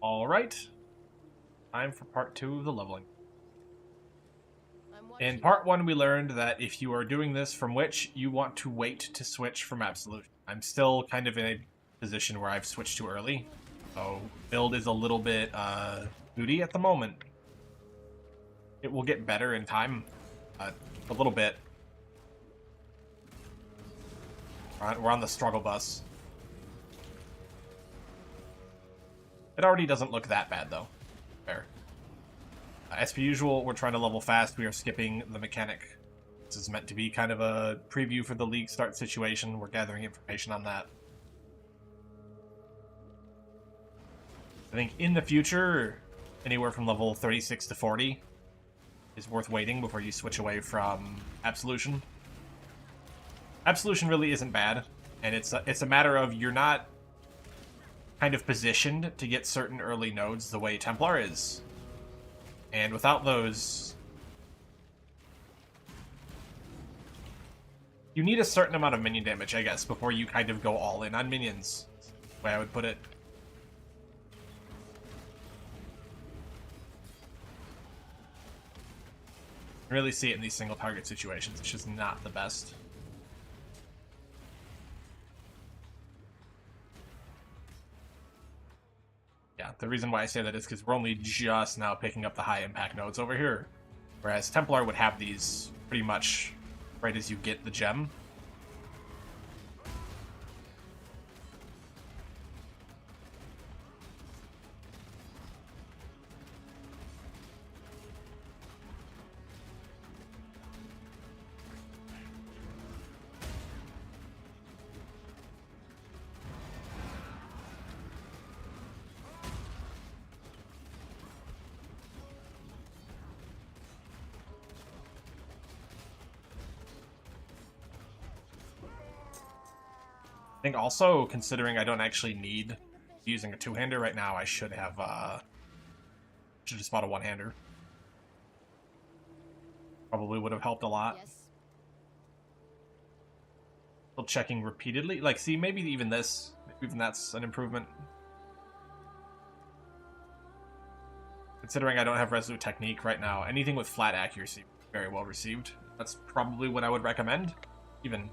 Alright, time for part 2 of the leveling. In part 1, we learned that if you are doing this from Witch, you want to wait to switch from Absolution. I'm still kind of in a position where I've switched too early, so build is a little bit booty at the moment. It will get better in time, a little bit. We're on the struggle bus. It already doesn't look that bad, though. Fair. As per usual, we're trying to level fast. We are skipping the mechanic. This is meant to be kind of a preview for the league start situation. We're gathering information on that. I think in the future, anywhere from level 36 to 40 is worth waiting before you switch away from Absolution. Absolution really isn't bad, and it's a matter of you're not kind of positioned to get certain early nodes the way Templar is. And without those, you need a certain amount of minion damage, I guess, before you kind of go all in on minions. That's the way I would put it. You really see it in these single target situations. It's just not the best. Yeah, the reason why I say that is because we're only just now picking up the high impact nodes over here. Whereas Templar would have these pretty much right as you get the gem. I think also, considering I don't actually need using a two-hander right now, I should have just bought a one-hander. Probably would have helped a lot. Yes. Still checking repeatedly. Like, see, maybe even this, even that's an improvement. Considering I don't have Resolute Technique right now, anything with flat accuracy, very well received. That's probably what I would recommend, even.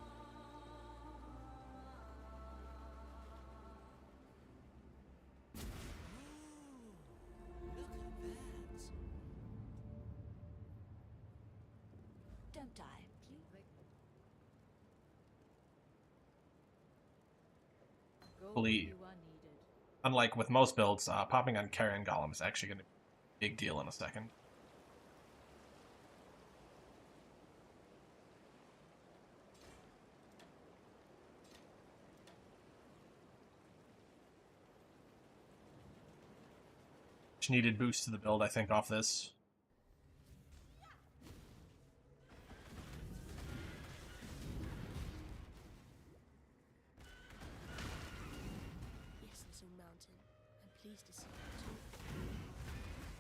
Don't die, please. Believe. Unlike with most builds, popping on Carrion Golem is actually going to be a big deal in a second. Much needed boost to the build, I think, off this.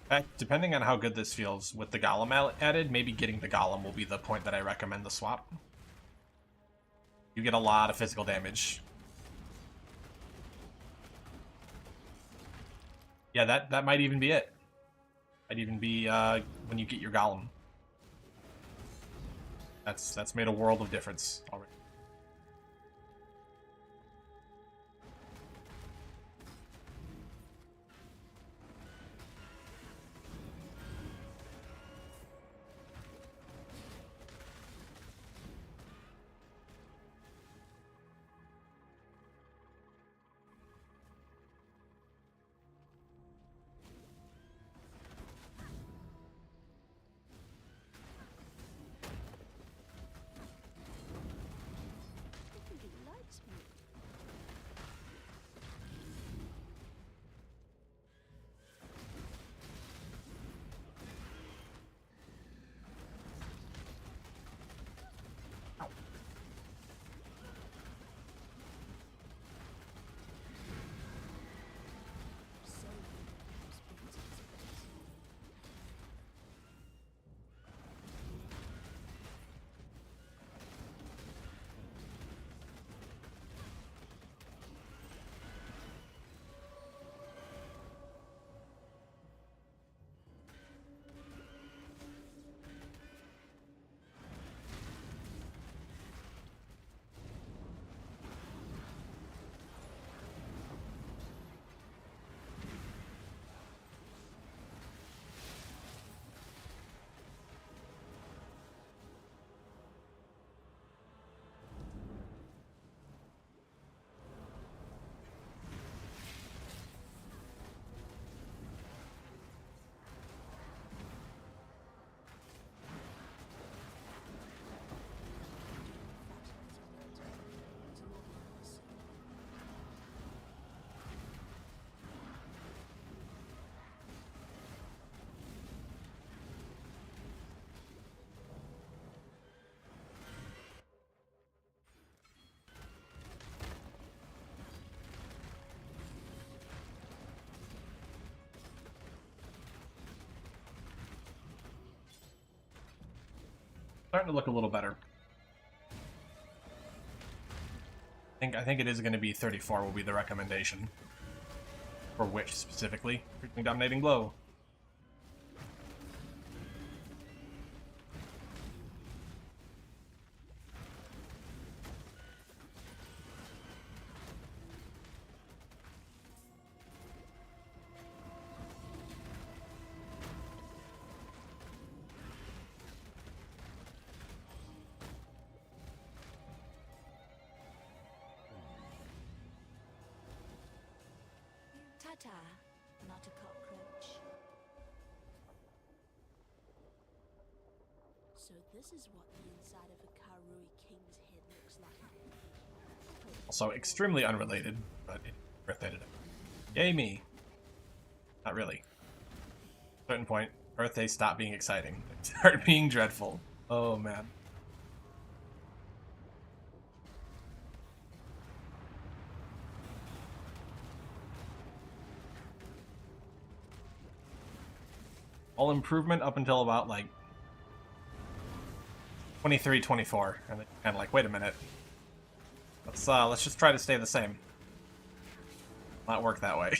In fact, depending on how good this feels with the Golem added, maybe getting the Golem will be the point that I recommend the swap. You get a lot of physical damage. Yeah, that might even be it. Might even be when you get your Golem. That's made a world of difference already. Starting to look a little better. I think it is going to be 34 will be the recommendation. For which specifically? Freaking Dominating Blow. Ta-ta, not a cockroach. So this is what the inside of a Karui king's head looks like. Also extremely unrelated, but it's worth it. Yay me. Not really. At a certain point, birthdays stop being exciting. They start being dreadful. Oh man. All improvement up until about like 23, 24, and then kind of like, wait a minute. Let's just try to stay the same. Not work that way.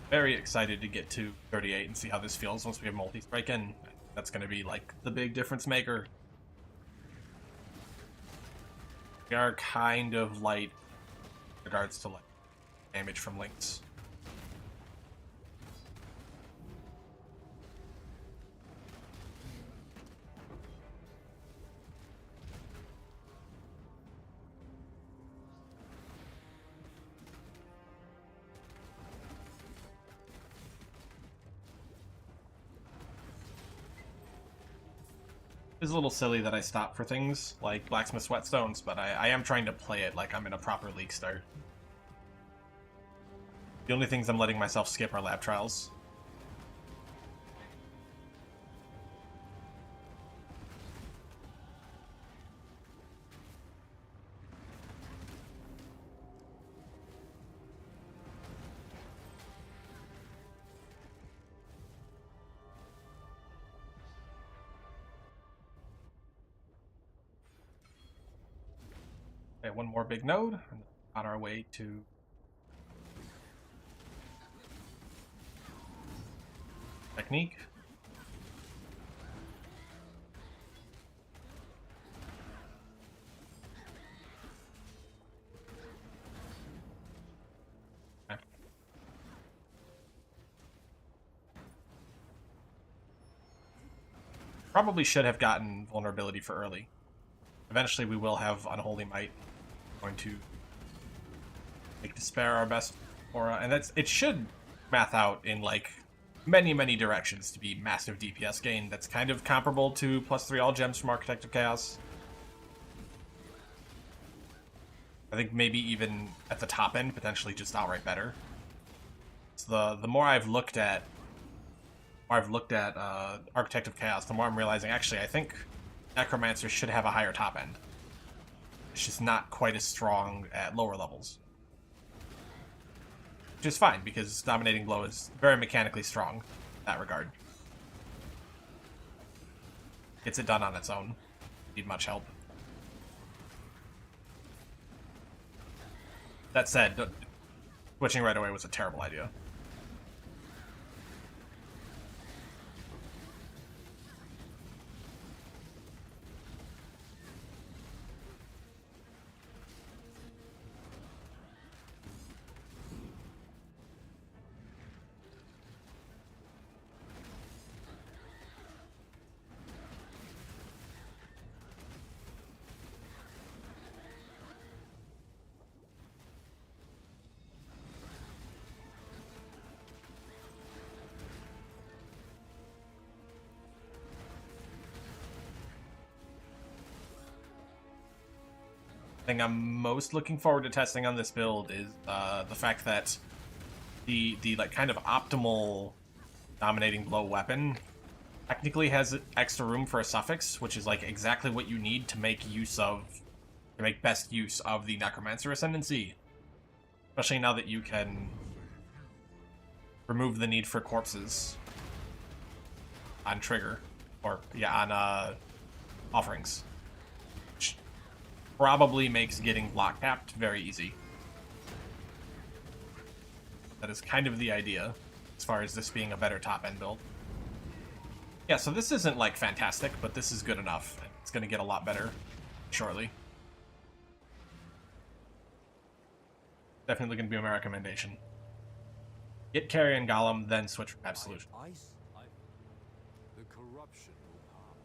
Very excited to get to 38 and see how this feels once we have multi-strike in. That's going to be like the big difference maker. We are kind of light in regards to like damage from links. It's a little silly that I stop for things like Blacksmith Whetstones, but I am trying to play it like I'm in a proper league start. The only things I'm letting myself skip are lab trials. Okay, one more big node, and on our way to technique. Okay. Probably should have gotten vulnerability for early. Eventually we will have Unholy Might. Going to make Despair our best aura, and it should math out in like many directions to be massive DPS gain. That's kind of comparable to +3 all gems from Architect of Chaos. I think maybe even at the top end, potentially just outright better. So the more I've looked at Architect of Chaos, the more I'm realizing actually I think Necromancer should have a higher top end. It's just not quite as strong at lower levels. Which is fine, because Dominating Blow is very mechanically strong in that regard. Gets it done on its own. Need much help. That said, switching right away was a terrible idea. thing I'm most looking forward to testing on this build is the fact that the like kind of optimal dominating blow weapon technically has extra room for a suffix, which is like exactly what you need to make best use of the Necromancer Ascendancy. Especially now that you can remove the need for corpses on trigger, or yeah, on offerings, which probably makes getting block tapped very easy. That is kind of the idea, as far as this being a better top-end build. Yeah, so this isn't, like, fantastic, but this is good enough. It's going to get a lot better shortly. Definitely going to be my recommendation. Get Carrion Golem, then switch from Absolution. The corruption will harm.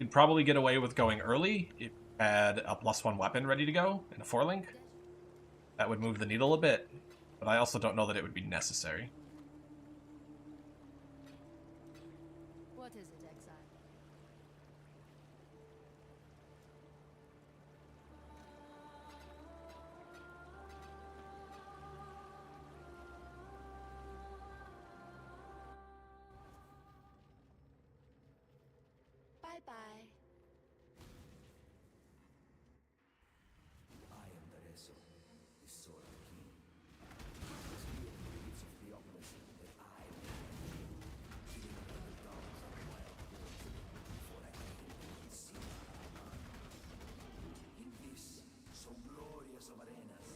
You'd probably get away with going early if you had a +1 weapon ready to go and a 4-link. That would move the needle a bit, but I also don't know that it would be necessary. What is it, exile? Bye-bye. I am the Rezo, the sword king. It's the breeds of Theopolis that I will killing all the dogs of wild wolves before I can see in this so glorious of arenas,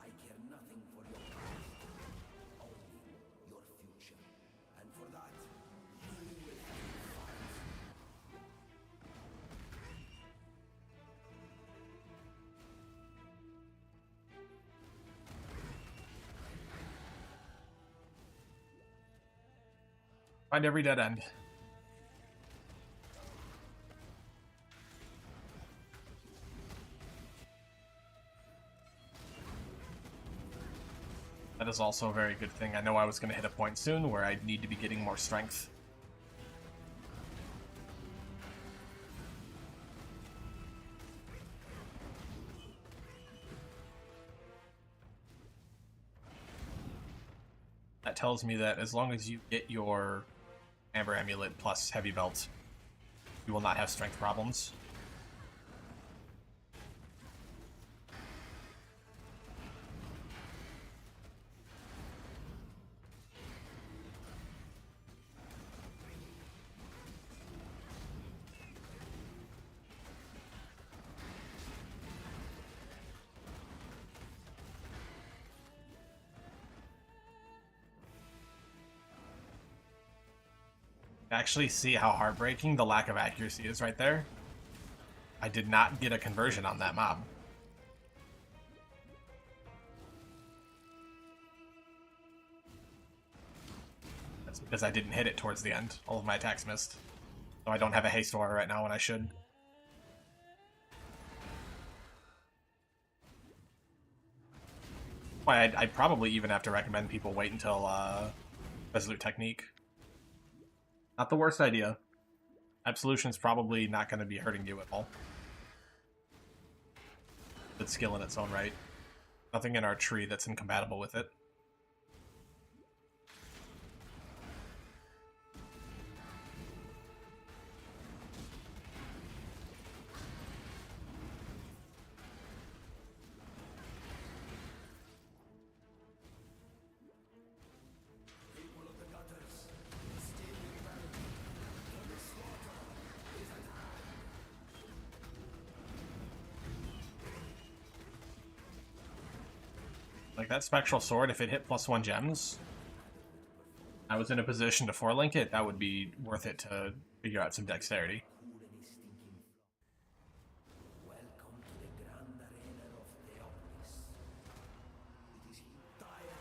I care nothing for your past, only your future, and for that you will have to fight. Find every dead end. That is also a very good thing. I know I was going to hit a point soon where I'd need to be getting more strength. That tells me that as long as you get your Amber Amulet plus Heavy Belt, you will not have strength problems. Actually see how heartbreaking the lack of accuracy is right there. I did not get a conversion on that mob. That's because I didn't hit it towards the end. All of my attacks missed. So I don't have a haste aura right now when I should. Why I'd probably even have to recommend people wait until Resolute Technique. Not the worst idea. Absolution's probably not going to be hurting you at all. Good skill in its own right. Nothing in our tree that's incompatible with it. Like that Spectral Sword, if it hit +1 gems, I was in a position to 4-link it, that would be worth it to figure out some dexterity. Welcome to the grand arena of Theopolis. It is entire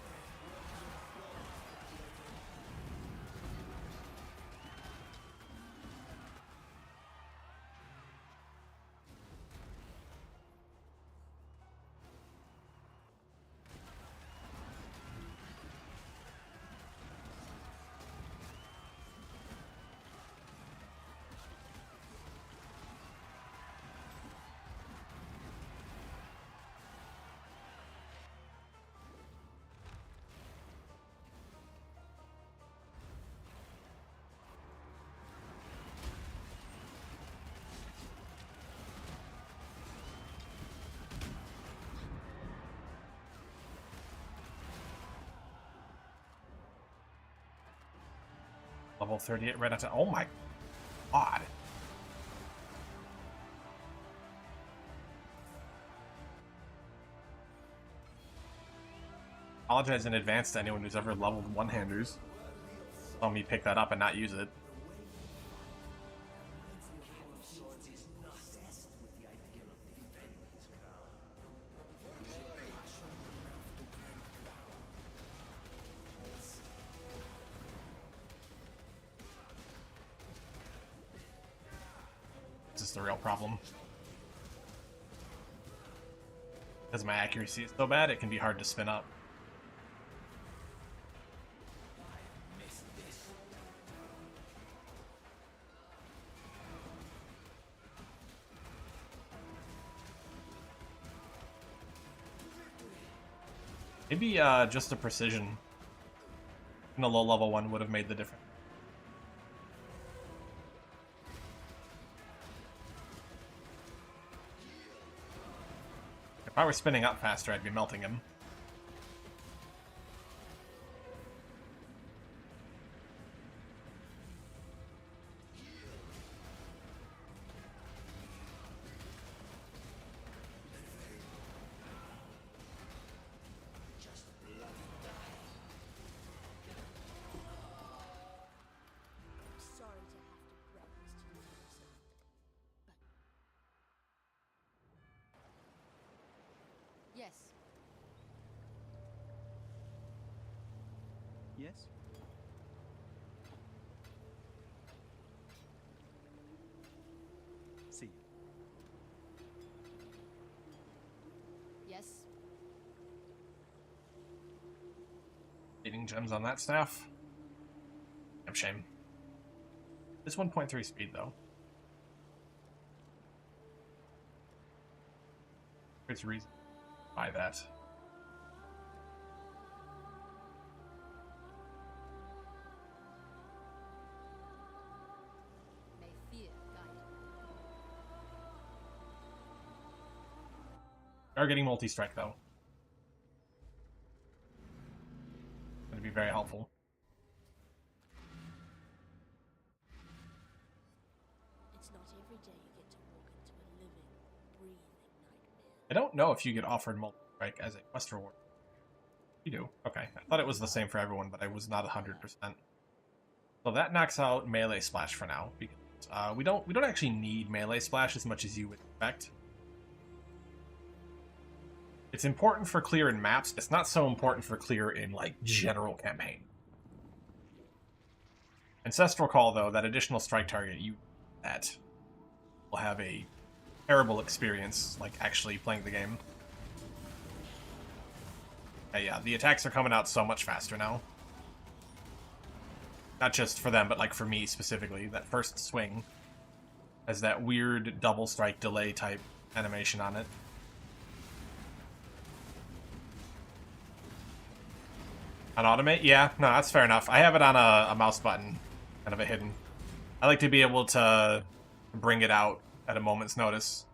Level 38 right onto... Oh my god. Apologize in advance to anyone who's ever leveled one-handers. Saw me pick that up and not use it. This is the real problem. Because my accuracy is so bad, it can be hard to spin up. Maybe just a precision in a low-level one would have made the difference. If I were spinning up faster, I'd be melting him. Sorry to have to break this to you, sir. Yes. Yes? See you. Yes. Eating gems on that staff. Damn shame. It's 1.3 speed, though. There's a reason to buy that. May fear guide you. We are getting multi-strike, though. Going to be very helpful. It's not every day you get to walk into a living, breathing nightmare. I don't know if you get offered multi-strike as a quest reward. You do. Okay. I thought it was the same for everyone, but I was not 100%. So that knocks out melee splash for now, because we don't actually need melee splash as much as you would expect. It's important for clear in maps. It's not so important for clear in like general campaign. Ancestral Call, though, that additional strike target, you that will have a terrible experience, like actually playing the game. Yeah, the attacks are coming out so much faster now. Not just for them, but like for me specifically. That first swing has that weird double strike delay type animation on it. On automate? Yeah, no, that's fair enough. I have it on a mouse button, kind of a hidden. I like to be able to bring it out at a moment's notice.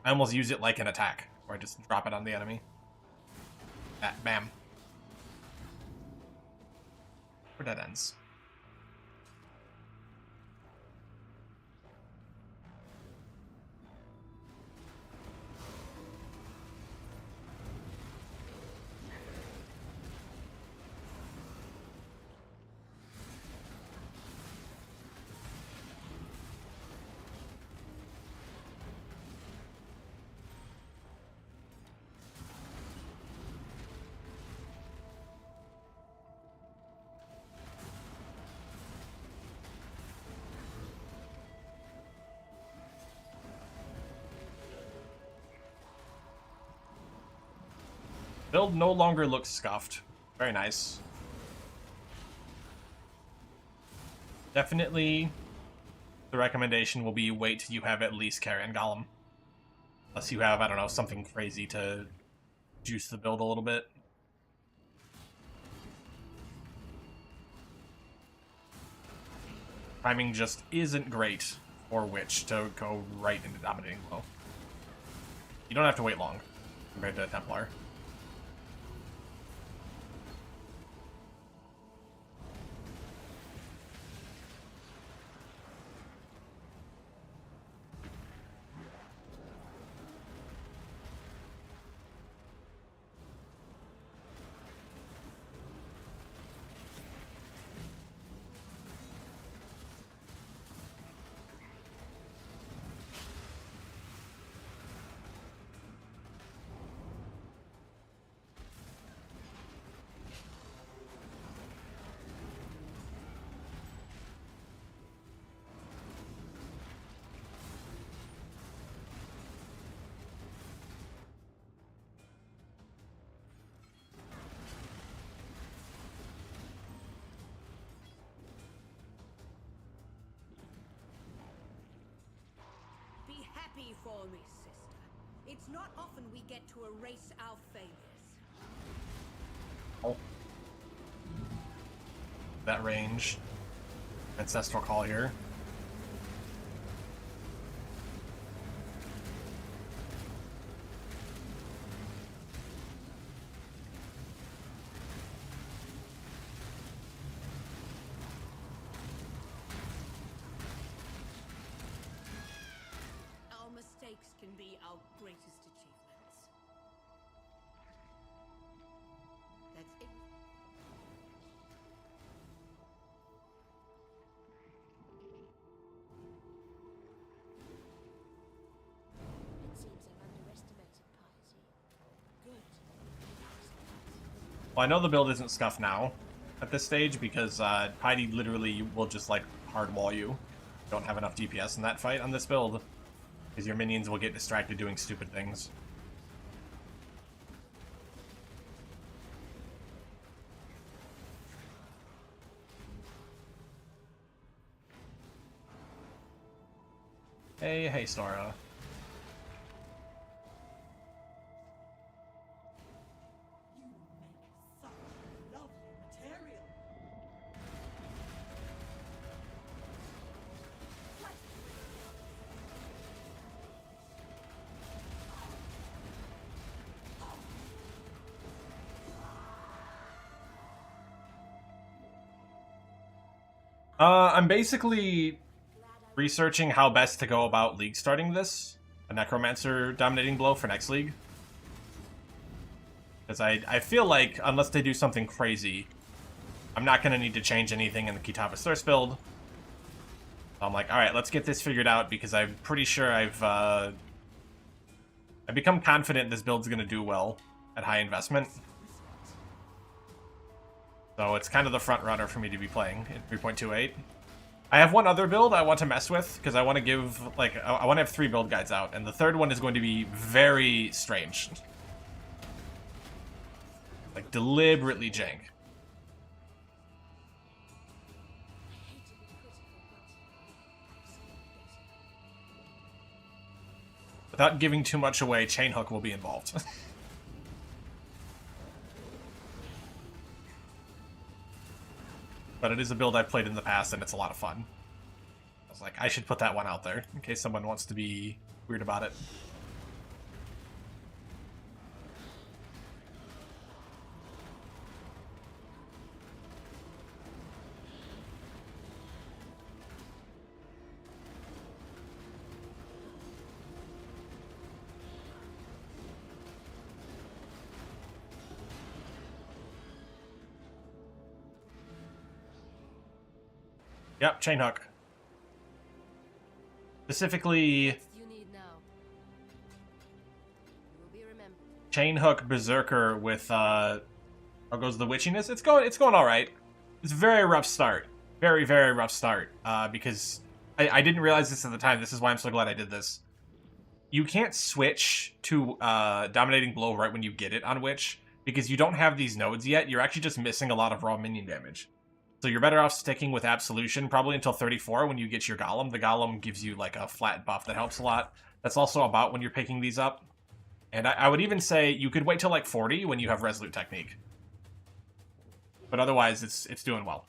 I almost use it like an attack, where I just drop it on the enemy. Bam. Where that ends. Build no longer looks scuffed. Very nice. Definitely the recommendation will be wait till you have at least Carrion Golem. Unless you have, I don't know, something crazy to juice the build a little bit. Timing just isn't great for Witch to go right into Dominating Blow. You don't have to wait long compared to Templar. be for me, sister. It's not often we get to erase our failures. Oh. That range. Ancestral Call here. Our mistakes can be our greatest achievements. That's it. It seems I've underestimated piety. Good. Well, I know the build isn't scuffed now at this stage because Piety literally will just like hard wall you. Don't have enough DPS in that fight on this build because your minions will get distracted doing stupid things. Hey, Sora. You make such lovely material. I'm basically researching how best to go about League starting this. A Necromancer dominating blow for next League. Because I feel like, unless they do something crazy, I'm not going to need to change anything in the Kitava's Thirst build. So I'm like, alright, let's get this figured out, because I'm pretty sure I've become confident this build's going to do well at high investment. So it's kind of the front runner for me to be playing in 3.28. I have one other build I want to mess with, because I want to give, like, I want to have 3 build guides out, and the third one is going to be very strange. Like, deliberately jank. Without giving too much away, Chain Hook will be involved. But it is a build I've played in the past, and it's a lot of fun. I was like, I should put that one out there, in case someone wants to be weird about it. Yep, Chain Hook. Specifically, You need now. You will be remembered. Chain Hook Berserker with how goes the witchiness? It's going all right. It's a very rough start. Very, very rough start. Because I didn't realize this at the time. This is why I'm so glad I did this. You can't switch to Dominating Blow right when you get it on Witch, because you don't have these nodes yet. You're actually just missing a lot of raw minion damage. So you're better off sticking with Absolution, probably until 34 when you get your Golem. The Golem gives you like a flat buff that helps a lot. That's also about when you're picking these up. And I would even say you could wait till like 40 when you have Resolute Technique. But otherwise, it's doing well.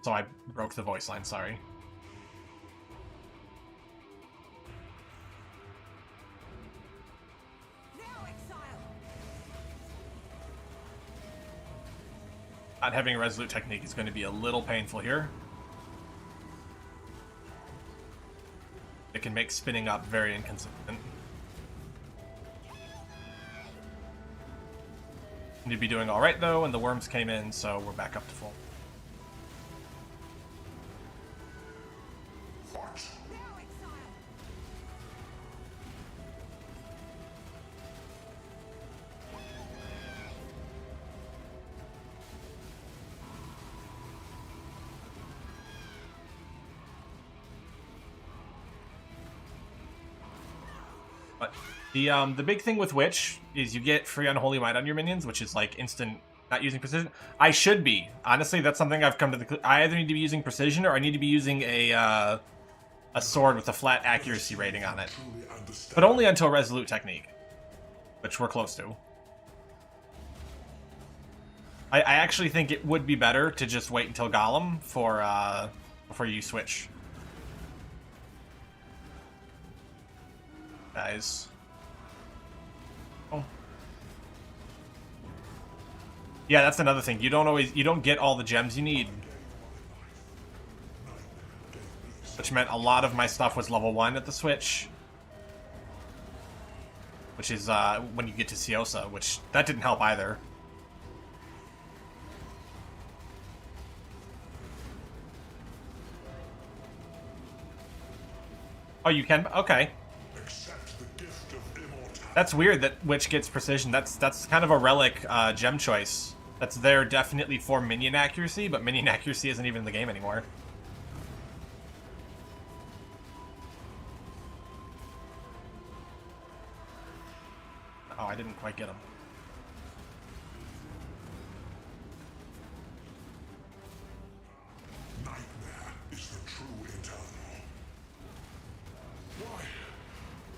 So I broke the voice line, sorry. Now, exile. Not having a Resolute Technique is going to be a little painful here. It can make spinning up very inconsistent. Need to be doing alright though, and the worms came in, so we're back up to full. Now, exile. But the big thing with Witch is you get free Unholy Might on your minions, which is like instant not using precision. I should be. Honestly, that's something I've come to the... I either need to be using precision or I need to be using a a sword with a flat accuracy rating on it. But only until Resolute Technique, which we're close to. I actually think it would be better to just wait until Golem for before you switch. Guys. Oh. Yeah, that's another thing. You don't get all the gems you need. Which meant a lot of my stuff was level 1 at the switch. Which is when you get to Ciosa, which that didn't help either. Oh, you can? Okay. That's weird that Witch gets precision. That's kind of a relic gem choice. That's there definitely for minion accuracy, but minion accuracy isn't even in the game anymore. Oh, I didn't quite get him. Nightmare is the true eternal. Why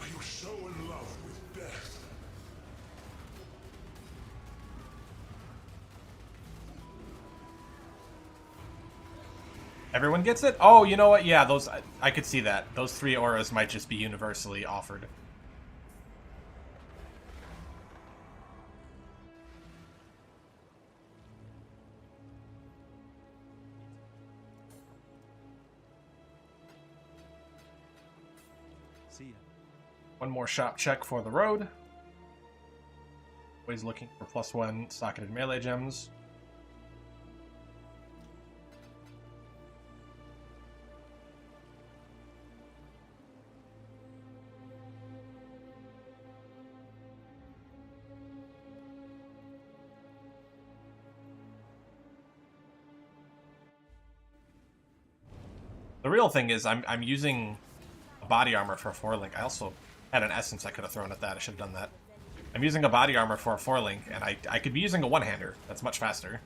are you so in love with death? Everyone gets it? Oh, you know what? Yeah, those I could see that. Those 3 auras might just be universally offered. See ya. One more shop check for the road. Always looking for +1 socketed melee gems. The real thing is I'm using a body armor for a 4-link. I also had an essence I could have thrown at that. I should have done that. I'm using a body armor for a 4-link, and I could be using a one-hander. That's much faster.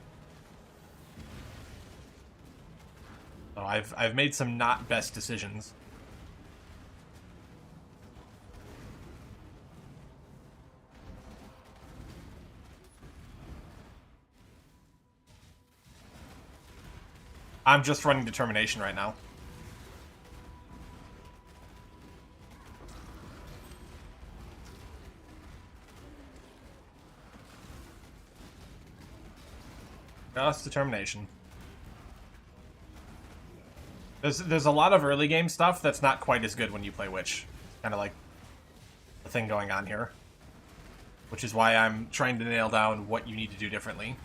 So I've made some not best decisions. I'm just running determination right now. Just determination. There's a lot of early game stuff that's not quite as good when you play Witch. Kind of like the thing going on here. Which is why I'm trying to nail down what you need to do differently.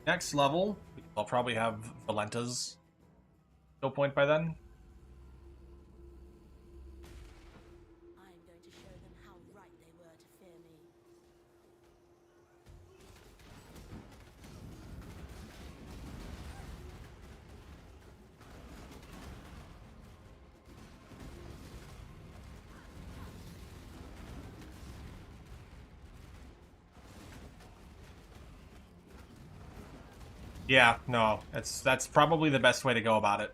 Next level, I'll probably have Valenta's skill point by then. I'm going to show them how right they were to fear me. Yeah, no, that's probably the best way to go about it.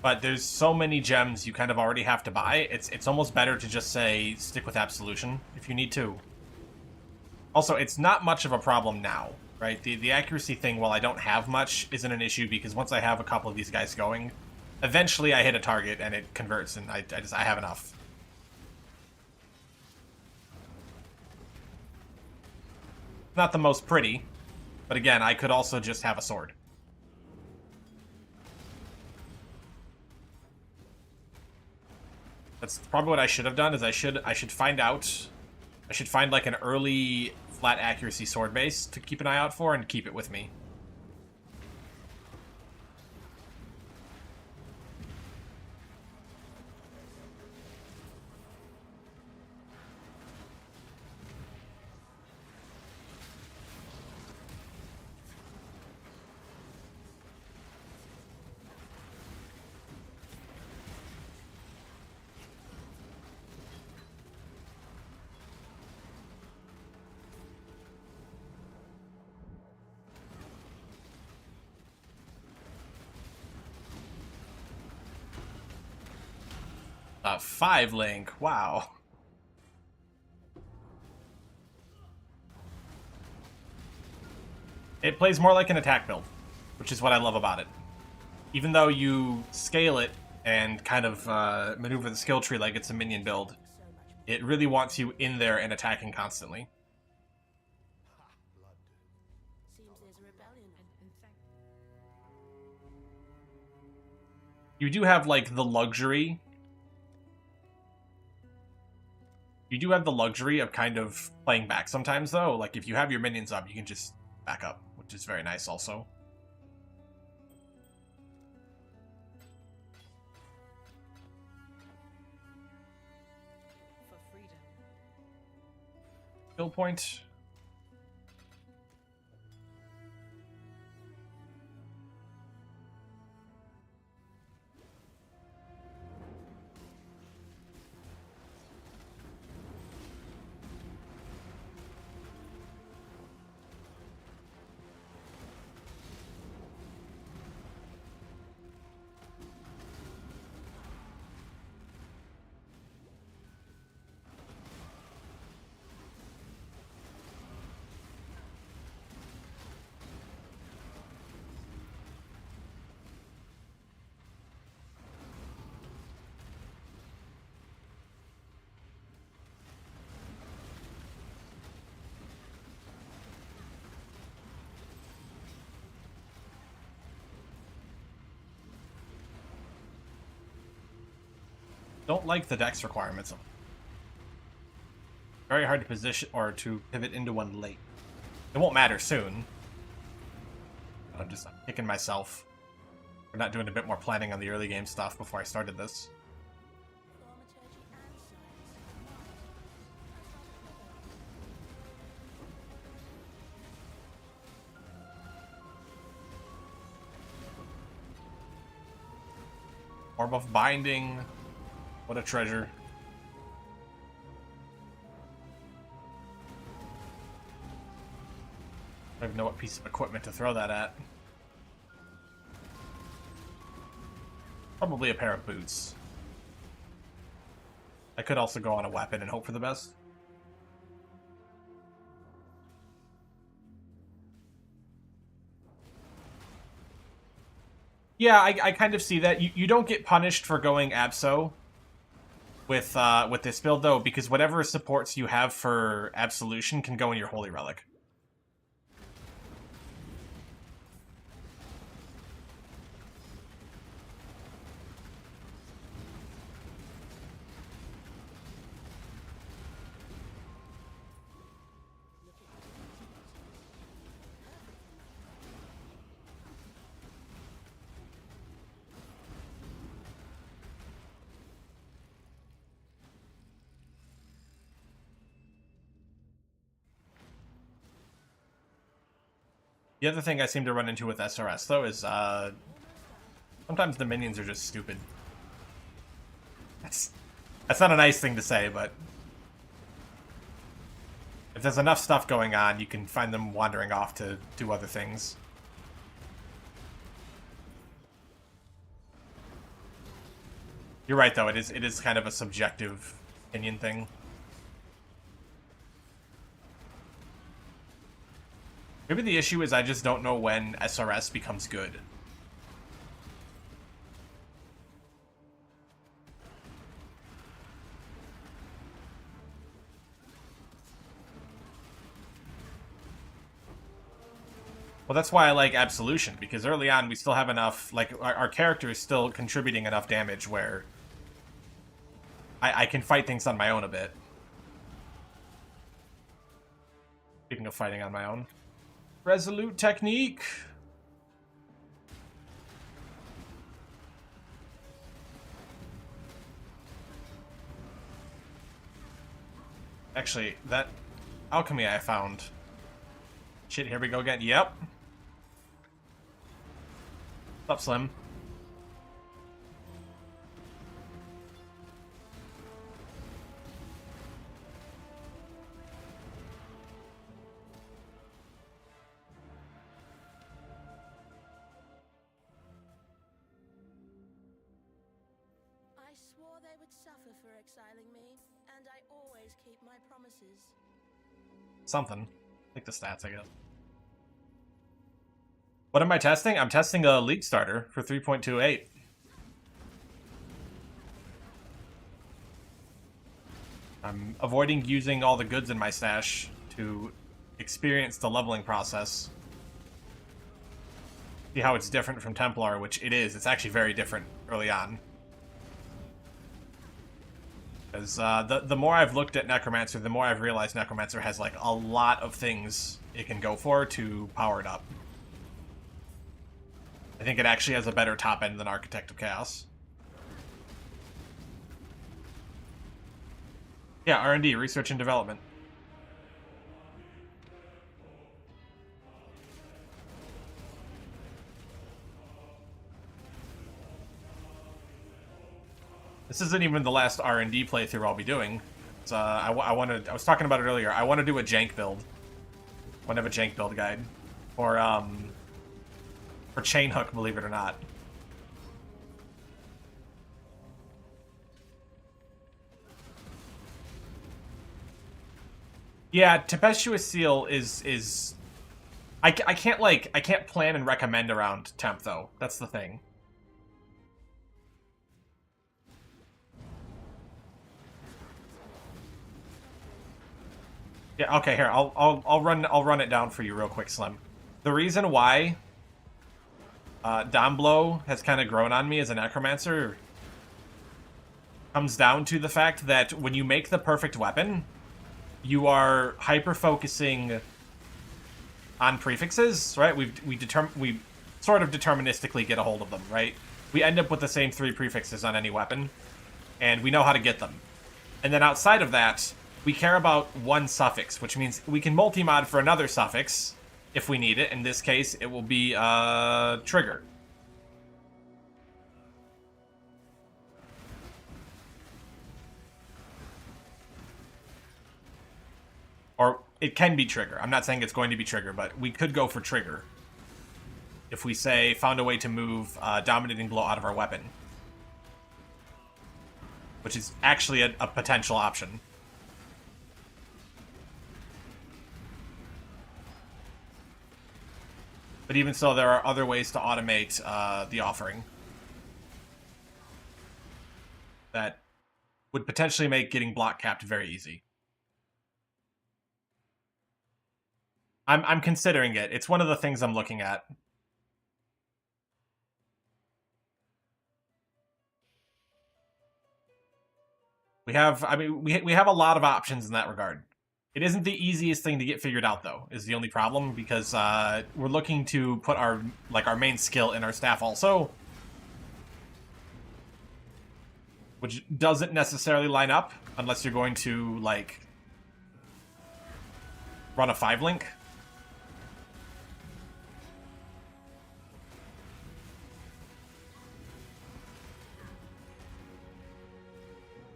But there's so many gems you kind of already have to buy. It's almost better to just say stick with Absolution if you need to. Also, it's not much of a problem now, right? The accuracy thing, while I don't have much, isn't an issue because once I have a couple of these guys going, eventually I hit a target and it converts and I have enough. Not the most pretty, but again, I could also just have a sword. That's probably what I should have done. Is I should find out. I should find like an early flat accuracy sword base to keep an eye out for and keep it with me. 5 Link. Wow. It plays more like an attack build, which is what I love about it. Even though you scale it and kind of maneuver the skill tree like it's a minion build, it really wants you in there and attacking constantly. Seems there's a rebellion. You do have, like, the luxury. You do have the luxury of kind of playing back sometimes, though. Like, if you have your minions up, you can just back up, which is very nice also. For freedom. Skill point. Don't like the dex requirements. Very hard to position or to pivot into one late. It won't matter soon. I'm just kicking myself for not doing a bit more planning on the early game stuff before I started this. Thaumaturgy and science. Orb of Binding. What a treasure. I don't even know what piece of equipment to throw that at. Probably a pair of boots. I could also go on a weapon and hope for the best. Yeah, I kind of see that. You don't get punished for going Abso with this build, though, because whatever supports you have for Absolution can go in your Holy Relic. The other thing I seem to run into with SRS, though, is sometimes the minions are just stupid. That's not a nice thing to say, but if there's enough stuff going on, you can find them wandering off to do other things. You're right, though. It is kind of a subjective opinion thing. Maybe the issue is I just don't know when SRS becomes good. Well, that's why I like Absolution, because early on we still have enough, like, our character is still contributing enough damage where I can fight things on my own a bit. Speaking of fighting on my own. Resolute technique. Actually, that alchemy I found. Shit, here we go again. Yep. What's up, Slim? I swore they would suffer for exiling me, and I always keep my promises. Something. Like the stats, I guess. What am I testing? I'm testing a League Starter for 3.28. I'm avoiding using all the goods in my stash to experience the leveling process. See how it's different from Templar, which it is. It's actually very different early on. Because the more I've looked at Necromancer, the more I've realized Necromancer has like a lot of things it can go for to power it up. I think it actually has a better top end than Architect of Chaos. Yeah, R&D, research and development. This isn't even the last R&D playthrough I'll be doing. It's, I was talking about it earlier. I want to do a jank build. I want to have a jank build guide. For Chain Hook, believe it or not. Yeah, Tempestuous Seal is I can't plan and recommend around Temp though. That's the thing. Yeah, okay, here. I'll run it down for you real quick, Slim. The reason why Downblow has kind of grown on me as a Necromancer comes down to the fact that when you make the perfect weapon, you are hyper-focusing on prefixes, right? We sort of deterministically get a hold of them, right? We end up with the same 3 prefixes on any weapon, and we know how to get them. And then outside of that, we care about one suffix, which means we can multi-mod for another suffix if we need it. In this case, it will be trigger. Or it can be trigger. I'm not saying it's going to be trigger, but we could go for trigger. If we say, found a way to move Dominating Blow out of our weapon. Which is actually a potential option. But even so, there are other ways to automate the offering. That would potentially make getting block capped very easy. I'm considering it. It's one of the things I'm looking at. We have a lot of options in that regard. It isn't the easiest thing to get figured out, though, is the only problem, because we're looking to put our main skill in our staff also. Which doesn't necessarily line up, unless you're going to, like, run a 5-link.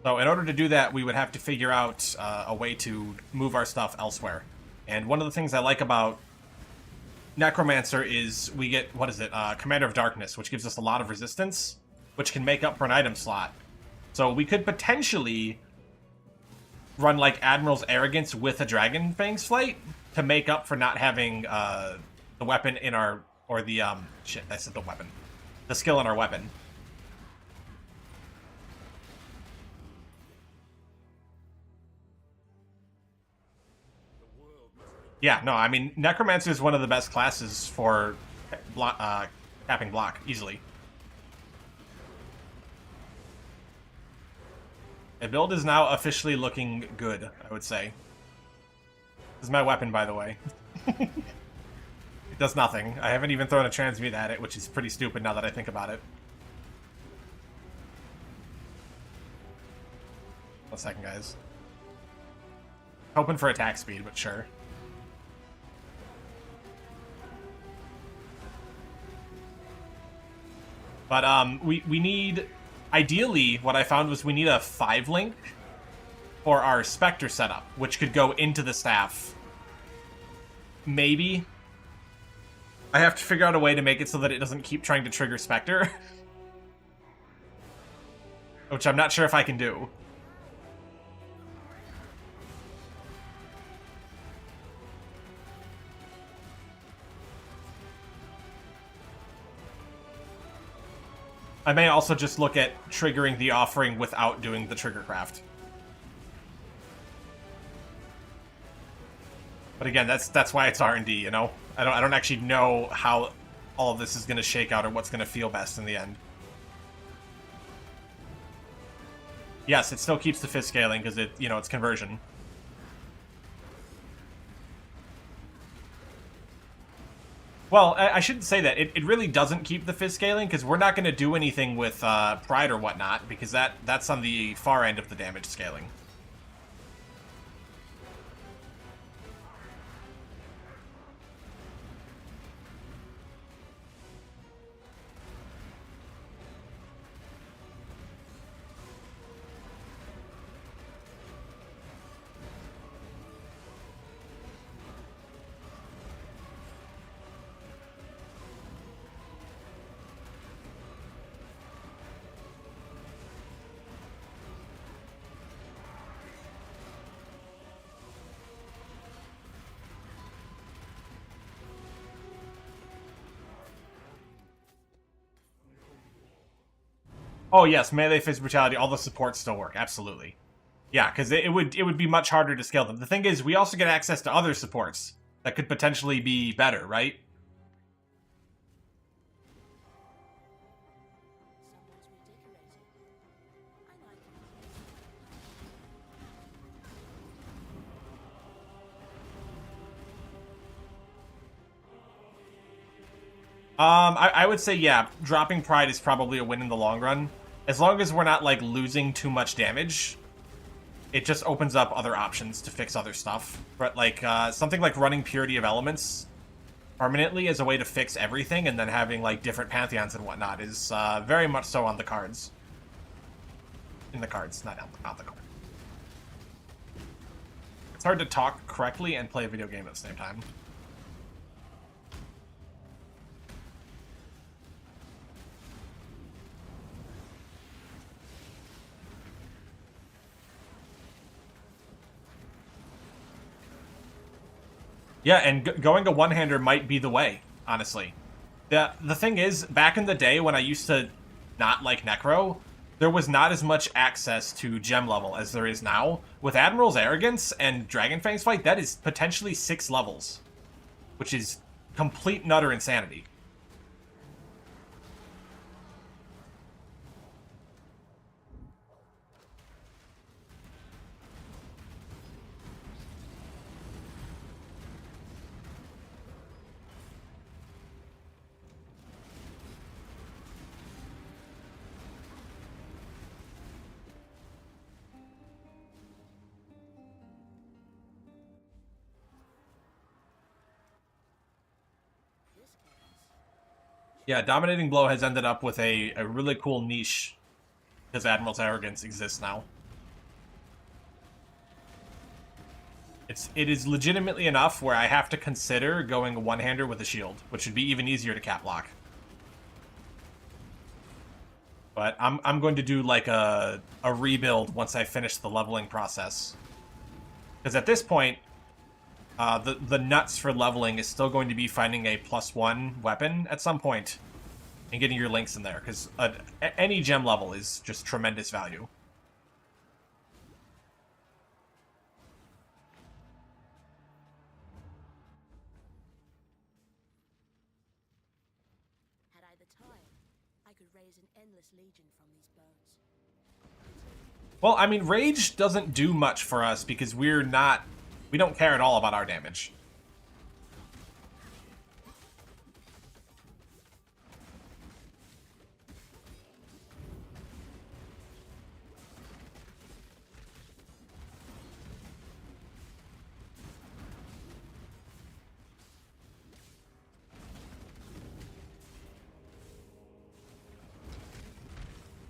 So in order to do that, we would have to figure out a way to move our stuff elsewhere. And one of the things I like about Necromancer is we get, what is it, Commander of Darkness, which gives us a lot of resistance, which can make up for an item slot. So we could potentially run like Admiral's Arrogance with a Dragon Fang's Flight to make up for not having the weapon in our, or the, shit, I said the weapon. The skill in our weapon. Yeah, no, I mean, Necromancer is one of the best classes for capping block, easily. The build is now officially looking good, I would say. This is my weapon, by the way. It does nothing. I haven't even thrown a transmute at it, which is pretty stupid now that I think about it. 1 second, guys. Hoping for attack speed, but sure. But we need, ideally, what I found was we need a 5-link for our Spectre setup, which could go into the staff. Maybe. I have to figure out a way to make it so that it doesn't keep trying to trigger Spectre. which I'm not sure if I can do. I may also just look at triggering the offering without doing the trigger craft. But again, that's why it's R&D, you know? I don't actually know how all of this is going to shake out or what's going to feel best in the end. Yes, it still keeps the fist scaling because it's conversion. Well, I shouldn't say that. It really doesn't keep the fist scaling because we're not going to do anything with Pride or whatnot because that's on the far end of the damage scaling. Oh yes, melee, fist brutality, all the supports still work, absolutely. Yeah, because it would be much harder to scale them. The thing is, we also get access to other supports that could potentially be better, right? I would say, yeah, dropping Pride is probably a win in the long run. As long as we're not, like, losing too much damage, it just opens up other options to fix other stuff. But, like, something like running Purity of Elements permanently as a way to fix everything and then having, like, different Pantheons and whatnot is very much so on the cards. In the cards, not the card. It's hard to talk correctly and play a video game at the same time. Yeah, and going to one-hander might be the way, honestly. The thing is, back in the day when I used to not like Necro, there was not as much access to gem level as there is now. With Admiral's Arrogance and Dragonfang's fight, that is potentially 6 levels, which is complete and utter insanity. Yeah, Dominating Blow has ended up with a really cool niche because Admiral's Arrogance exists now. It is legitimately enough where I have to consider going one-hander with a shield, which would be even easier to cap lock. But I'm going to do like a rebuild once I finish the leveling process. Because at this point, the nuts for leveling is still going to be finding a +1 weapon at some point and getting your links in there, because any gem level is just tremendous value. Had I the time, I could raise an endless legion from these bones. Well, I mean, Rage doesn't do much for us because we don't care at all about our damage.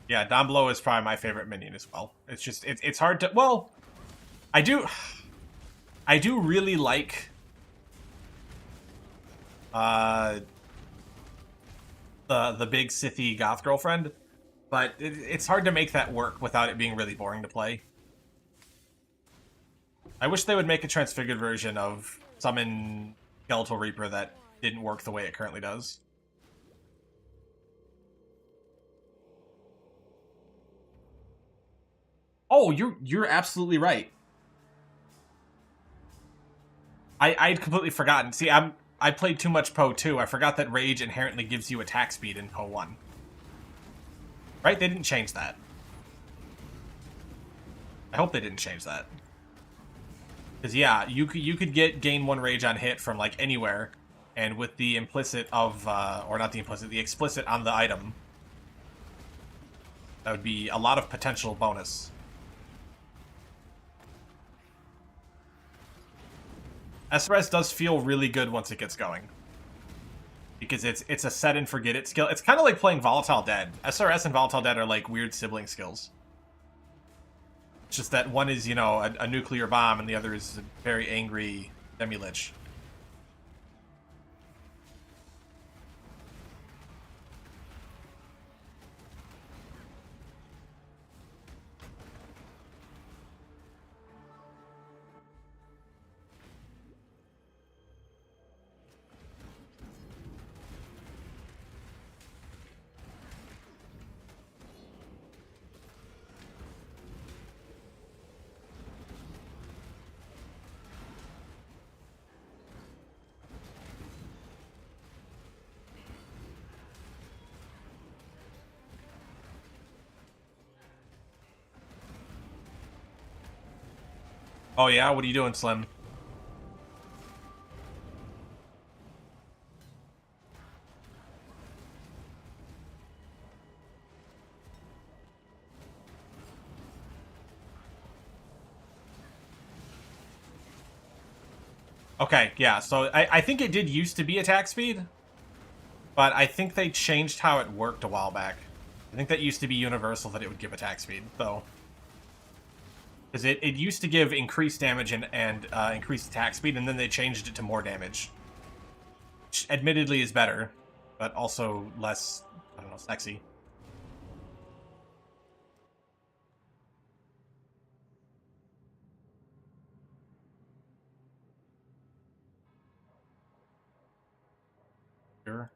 Yeah, Don Blow is probably my favorite minion as well. It's just, it's hard to, well, I do really like the big Sithy goth girlfriend, But it's hard to make that work without it being really boring to play. I wish they would make a transfigured version of Summon Skeletal Reaper that didn't work the way it currently does. Oh, you're absolutely right. I'd completely forgotten. See, I played too much Poe 2. I forgot that Rage inherently gives you attack speed in Poe 1. Right? They didn't change that. I hope they didn't change that. Because, yeah, you could gain 1 Rage on hit from, like, anywhere, and with the implicit of, or not the implicit, the explicit on the item, that would be a lot of potential bonus. SRS does feel really good once it gets going. Because it's a set and forget it skill. It's kind of like playing Volatile Dead. SRS and Volatile Dead are like weird sibling skills. It's just that one is, you know, a nuclear bomb and the other is a very angry Demi-Lich. Oh yeah? What are you doing, Slim? Okay, yeah, so I think it did used to be attack speed, but I think they changed how it worked a while back. I think that used to be universal that it would give attack speed, though. Because it used to give increased damage and increased attack speed, and then they changed it to more damage. Which admittedly is better, but also less, I don't know, sexy. Sure.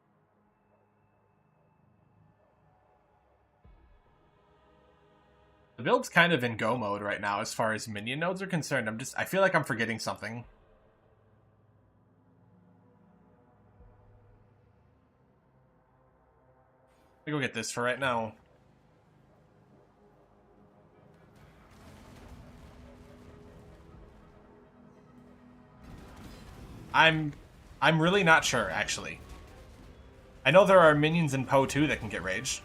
The build's kind of in go mode right now as far as minion nodes are concerned. I feel like I'm forgetting something. Let me go get this for right now. I'm really not sure, actually. I know there are minions in Poe 2 that can get rage.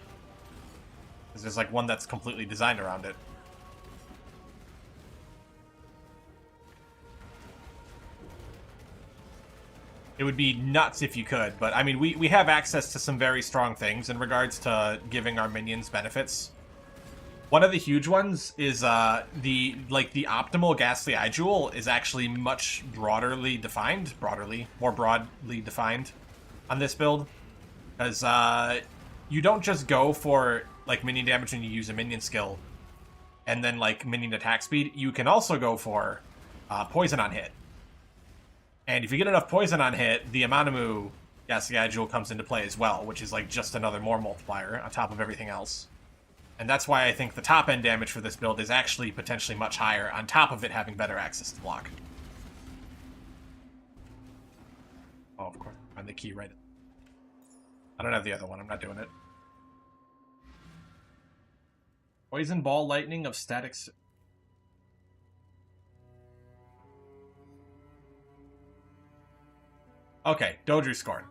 Because there's like one that's completely designed around it. It would be nuts if you could, but I mean, we have access to some very strong things in regards to giving our minions benefits. One of the huge ones is the optimal Ghastly Eye Jewel is actually much more broadly defined on this build. Because you don't just go for like minion damage when you use a minion skill and then like minion attack speed. You can also go for poison on hit. And if you get enough poison on hit, the Amanamu Ghastly Eye Jewel comes into play as well, which is like just another more multiplier on top of everything else. And that's why I think the top end damage for this build is actually potentially much higher, on top of it having better access to block. Oh, of course. Find the key right. I don't have the other one. I'm not doing it. Poison Ball Lightning of Statics. Okay, Dodru Scorn.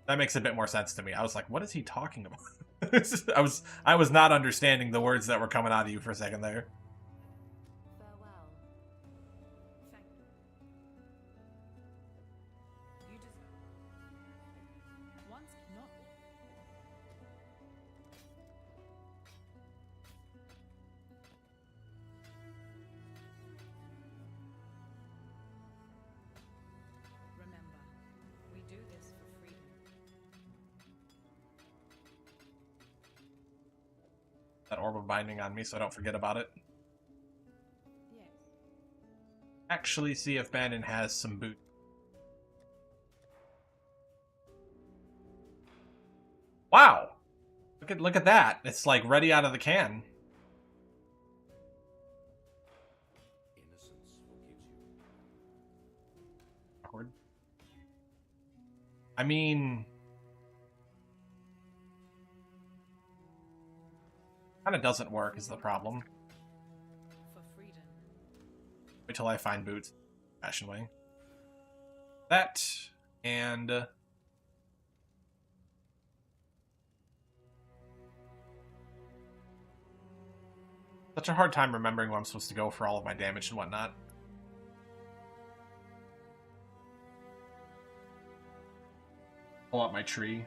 That makes a bit more sense to me. I was like, what is he talking about? I was not understanding the words that were coming out of you for a second there. Farewell. Thank you. You just once not. Remember, we do this for freedom. that Orb of Binding on me so I don't forget about it. Yes. Actually see if Bannon has some boot. Wow! Look at that. It's like ready out of the can. Innocence forgives you. Awkward. I mean, kind of doesn't work is the problem. For freedom. Wait till I find boots. Fashion way. That and such a hard time remembering where I'm supposed to go for all of my damage and whatnot. Pull out my tree.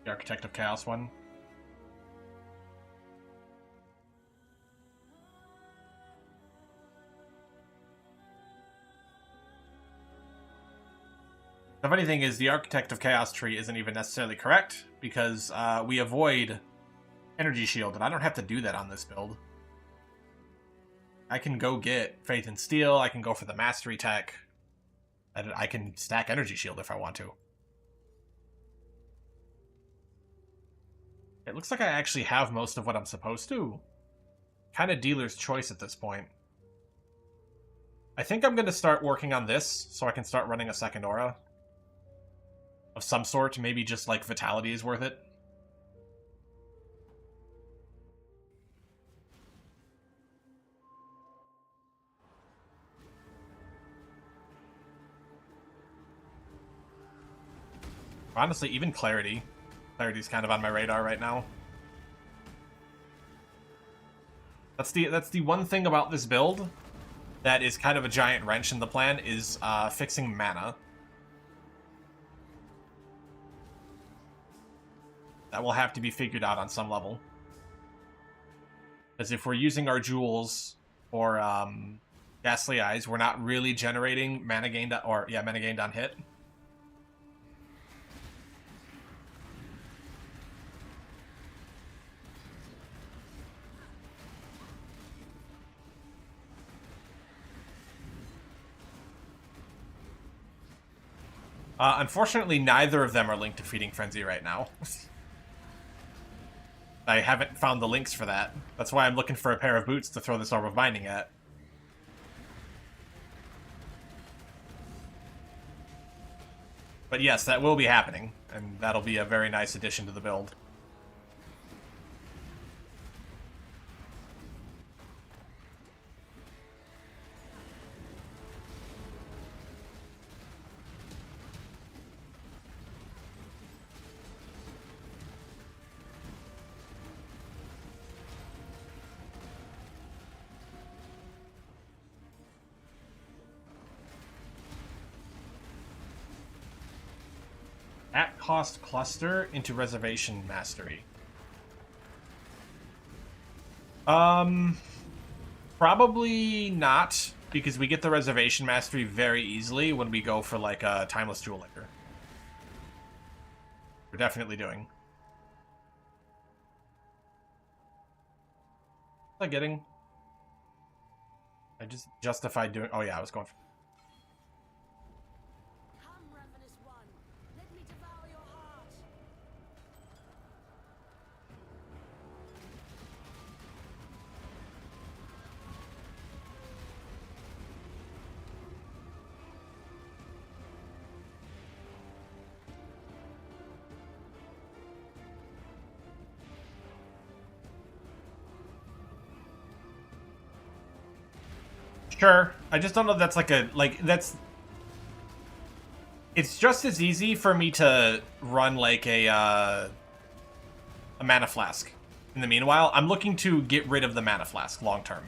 The Architect of Chaos one. The funny thing is, the Architect of Chaos tree isn't even necessarily correct, because we avoid Energy Shield, and I don't have to do that on this build. I can go get Faith and Steel, I can go for the Mastery Tech, and I can stack Energy Shield if I want to. It looks like I actually have most of what I'm supposed to. Kind of dealer's choice at this point. I think I'm going to start working on this, so I can start running a second aura. Of some sort, maybe just like Vitality is worth it. Honestly, even Clarity. Clarity's kind of on my radar right now. That's the one thing about this build that is kind of a giant wrench in the plan is fixing mana. That will have to be figured out on some level. Because if we're using our jewels for Ghastly Eyes, we're not really generating mana gained mana gained on hit. Unfortunately, neither of them are linked to Feeding Frenzy right now. I haven't found the links for that. That's why I'm looking for a pair of boots to throw this Orb of Binding at. But yes, that will be happening, and that'll be a very nice addition to the build. At-cost cluster into Reservation Mastery. Probably not, because we get the Reservation Mastery very easily when we go for, like, a Timeless Jewel Liquor. We're definitely doing. What am I getting? I just justified doing... Oh yeah, I was going for... Come, ravenous one. Let me devour your heart. Sure. I just don't know if that's like a... Like, that's... It's just as easy for me to run, like, a Mana Flask. In the meanwhile, I'm looking to get rid of the Mana Flask long-term.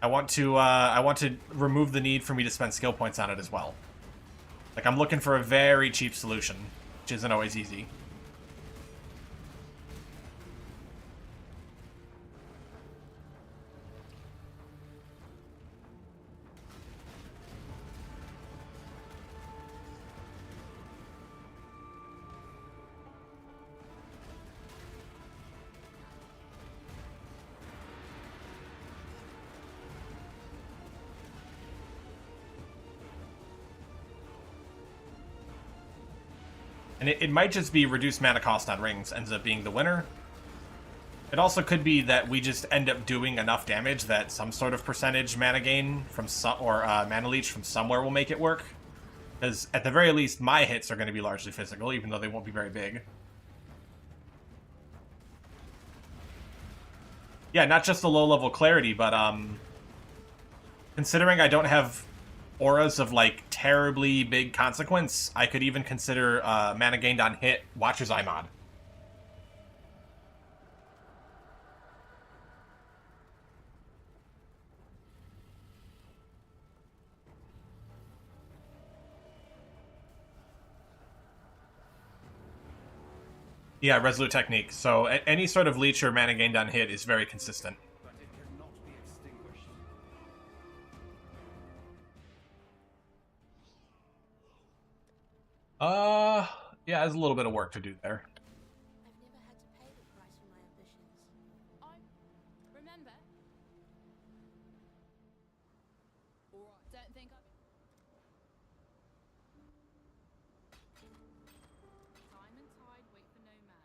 I want to remove the need for me to spend skill points on it as well. Like, I'm looking for a very cheap solution, which isn't always easy. And it might just be reduced mana cost on rings ends up being the winner. It also could be that we just end up doing enough damage that some sort of percentage mana gain from mana leech from somewhere will make it work. Because at the very least, my hits are going to be largely physical, even though they won't be very big. Yeah, not just the low-level clarity, but considering I don't have auras of, like, terribly big consequence, I could even consider mana gained on hit Watcher's Eye mod. Yeah, Resolute Technique. So any sort of leech or mana gained on hit is very consistent. But it cannot be extinguished. Yeah, there's a little bit of work to do there. I've never had to pay the price for my ambitions. Remember? Alright, don't think I've... Time and tide wait for no man.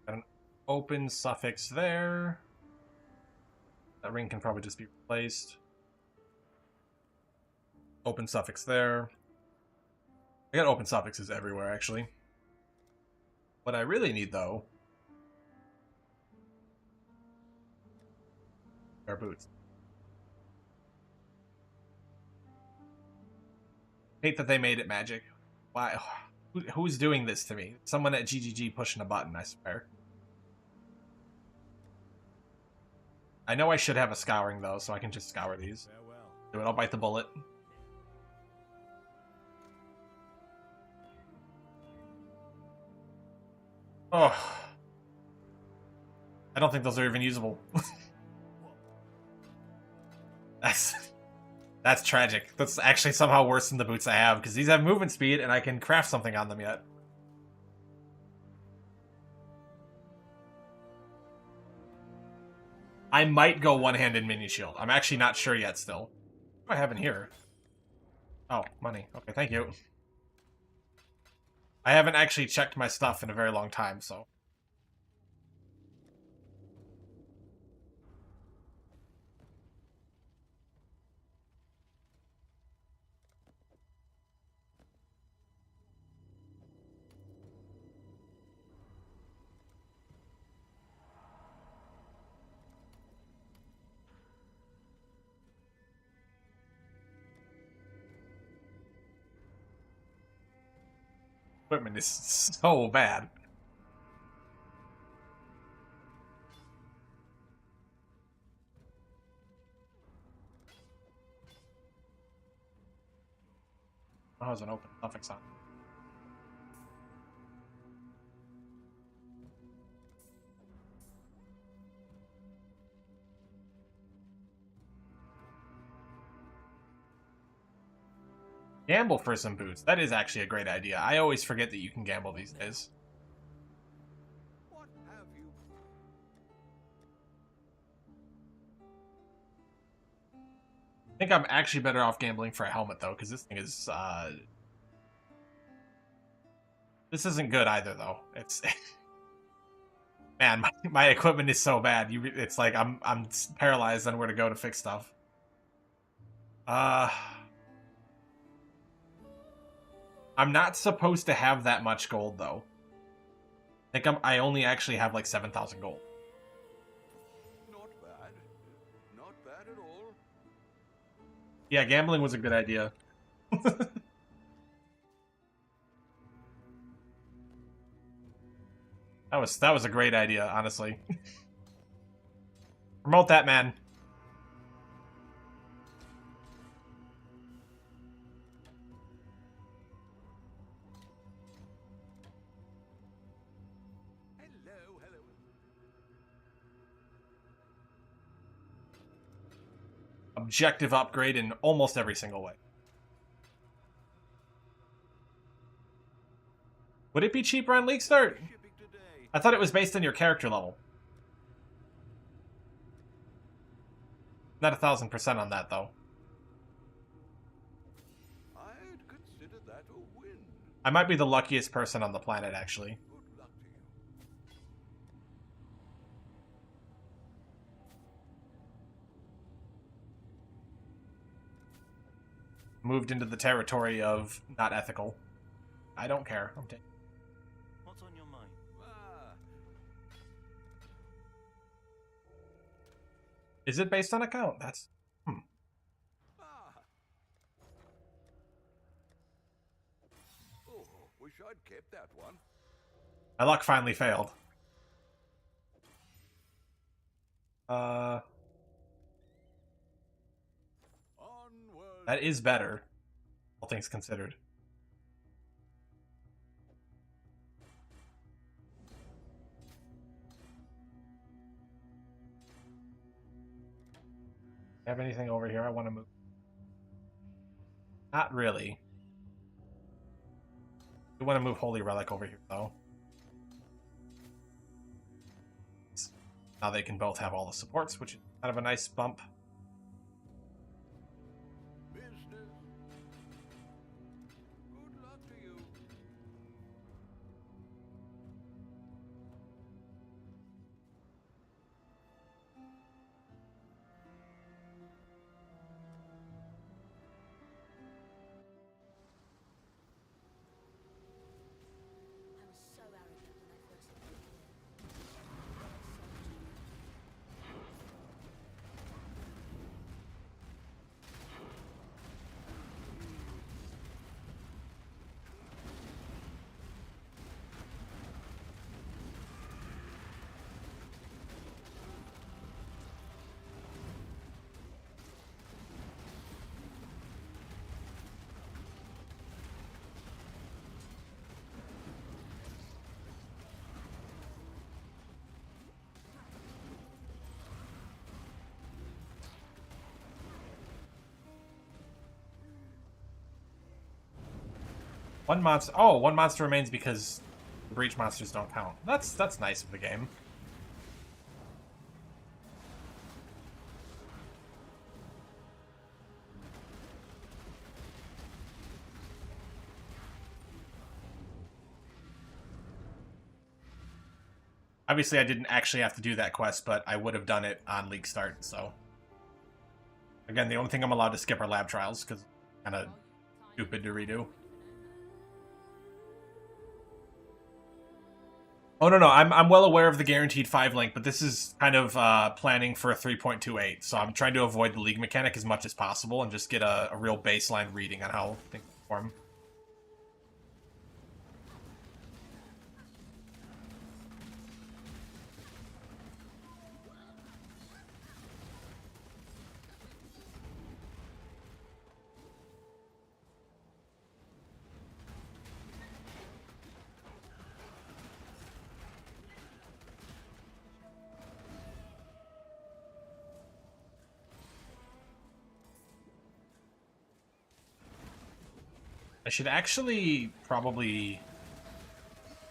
Got an open suffix there. That ring can probably just be replaced. Open suffix there. I got open suffixes everywhere, actually. What I really need, though, are boots. Hate that they made it magic. Why? Who's doing this to me? Someone at GGG pushing a button, I swear. I know I should have a scouring, though, so I can just scour these. Farewell. Do it, I'll bite the bullet. Oh. I don't think those are even usable. That's tragic. That's actually somehow worse than the boots I have, because these have movement speed and I can craft something on them yet. I might go one-handed mini shield. I'm actually not sure yet still. What do I have in here? Oh, money. Okay, thank you. I haven't actually checked my stuff in a very long time, so... Equipment is so bad. Oh, there's an open suffix on. Gamble for some boots. That is actually a great idea. I always forget that you can gamble these days. What have you? I think I'm actually better off gambling for a helmet, though, because this thing is, This isn't good either, though. It's... Man, my equipment is so bad. It's like I'm paralyzed on where to go to fix stuff. I'm not supposed to have that much gold, though. I think I only actually have like 7,000 gold. Not bad. Not bad at all. Yeah, gambling was a good idea. That was a great idea, honestly. Promote that, man. Hello, hello. Objective upgrade in almost every single way. Would it be cheaper on League Start? Shipping today. I thought it was based on your character level. Not 1,000% on that, though. I might be the luckiest person on the planet, actually. Good luck to you. Moved into the territory of not ethical. I don't care. I'm taking. What's on your mind? Ah, Is it based on account? That's... ah. Oh, wish I'd kept that one. My luck finally failed. Onward. That is better, all things considered. Have anything over here I want to move? Not really. We want to move Holy Relic over here, though. Now they can both have all the supports, which is kind of a nice bump. Business. Good luck to you. I was so arrogant when I first came here. One monster. Oh, one monster remains because the breach monsters don't count. That's nice of the game. Obviously, I didn't actually have to do that quest, but I would have done it on League Start, so... Again, the only thing I'm allowed to skip are lab trials, because kind of stupid to redo. Oh, no, I'm well aware of the guaranteed 5 link, but this is kind of planning for a 3.28, so I'm trying to avoid the League mechanic as much as possible and just get a real baseline reading on how things perform. I should actually probably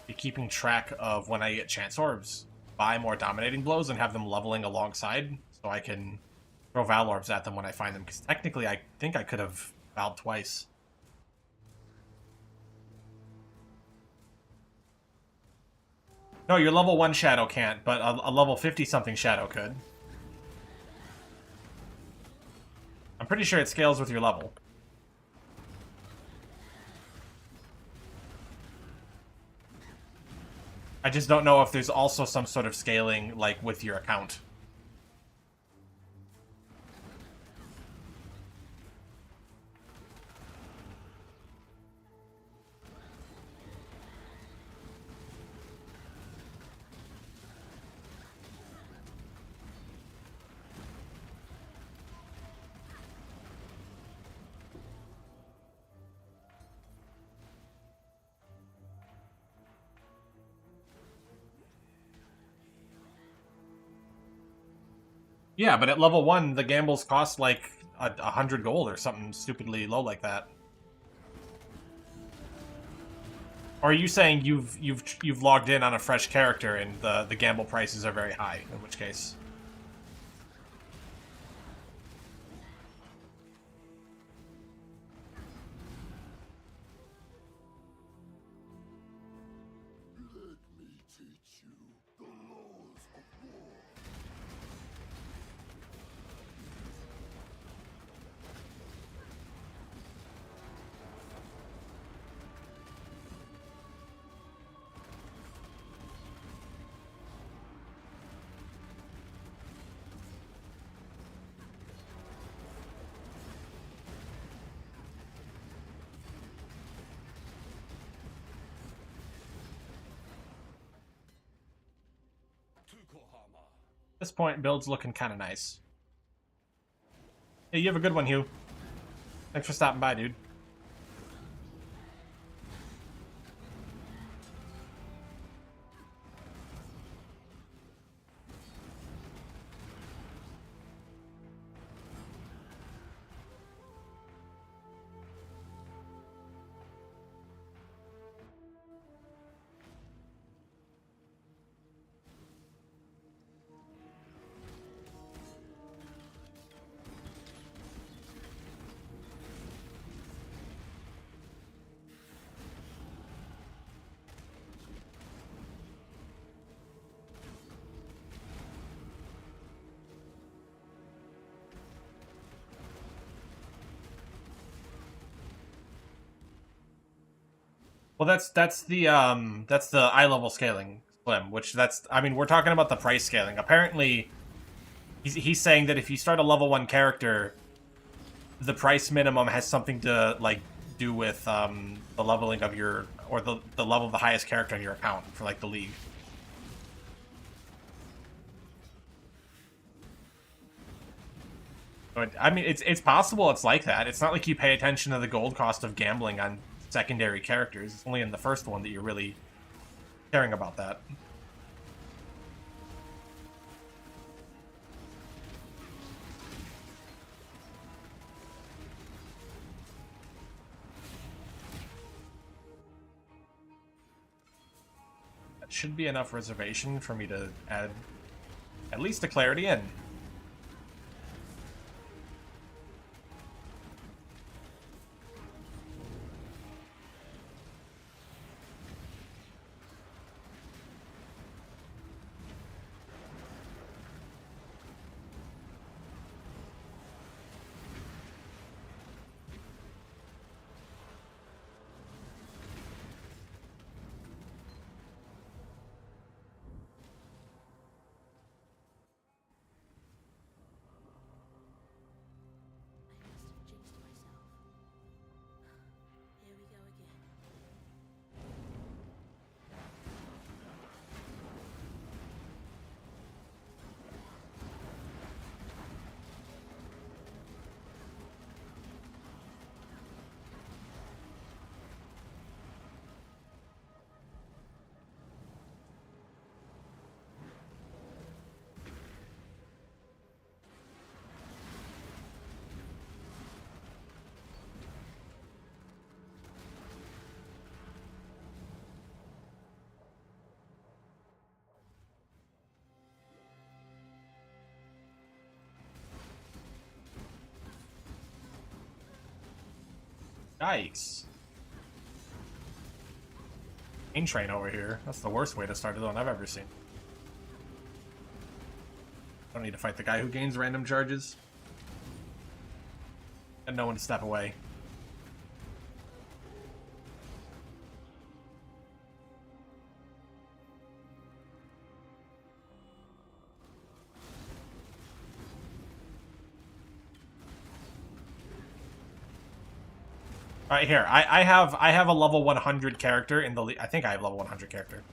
be keeping track of when I get chance orbs, buy more dominating blows, and have them leveling alongside, so I can throw Val orbs at them when I find them, because technically I think I could have Valed twice. No, your level 1 Shadow can't, but a level 50-something Shadow could. I'm pretty sure it scales with your level. I just don't know if there's also some sort of scaling, like, with your account. Yeah, but at level 1, the gambles cost like 100 gold or something stupidly low like that. Or are you saying you've logged in on a fresh character and the gamble prices are very high? In which case, this point, build's looking kind of nice. Hey, you have a good one, Hugh. Thanks for stopping by, dude. Well, that's the eye level scaling, Slim. Which I mean, we're talking about the price scaling. Apparently, he's saying that if you start a level 1 character, the price minimum has something to like do with the leveling of your or the level of the highest character in your account for like the league. But I mean, it's possible it's like that. It's not like you pay attention to the gold cost of gambling on secondary characters. It's only in the first one that you're really caring about that. That should be enough reservation for me to add at least a clarity in. I must have jinxed myself. Here we go again. Yikes. Main train over here. That's the worst way to start a zone I've ever seen. Don't need to fight the guy who gains random charges. And no one to step away. Alright, here. I have a level 100 character in the league. I think I have level 100 character.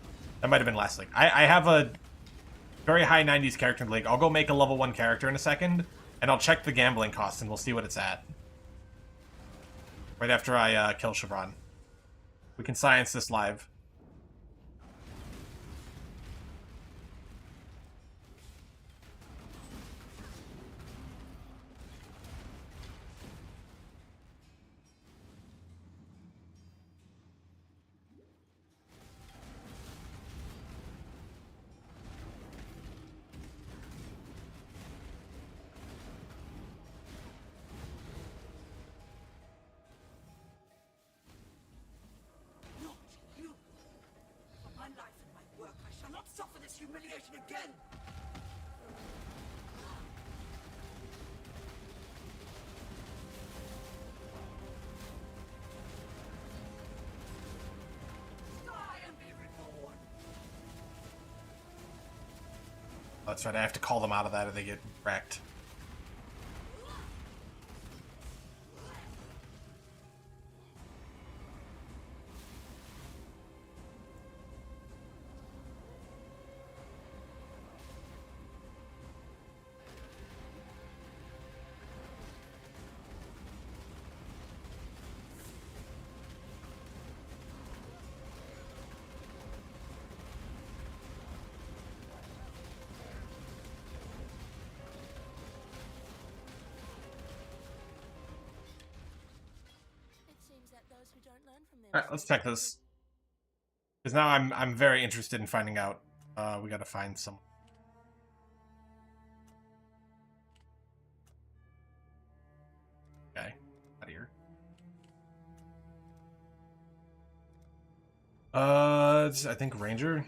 That might have been last league. I have a very high 90s character in the league. I'll go make a level 1 character in a second, and I'll check the gambling costs, and we'll see what it's at. Right after I kill Chevron. We can science this live. Not you! For my life and my work, I shall not suffer this humiliation again! Die and be reborn! That's right, I have to call them out of that or they get wrecked. don't learn from them. Alright, let's check this. Because now I'm very interested in finding out. We gotta find some. Okay, out of here. I think Ranger.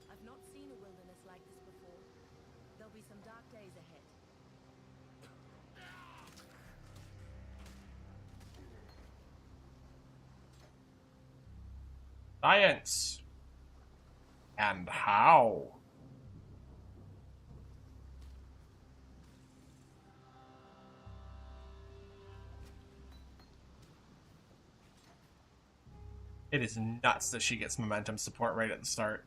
I've not seen a wilderness like this before. There'll be some dark days ahead. Science. And how? It is nuts that she gets momentum support right at the start.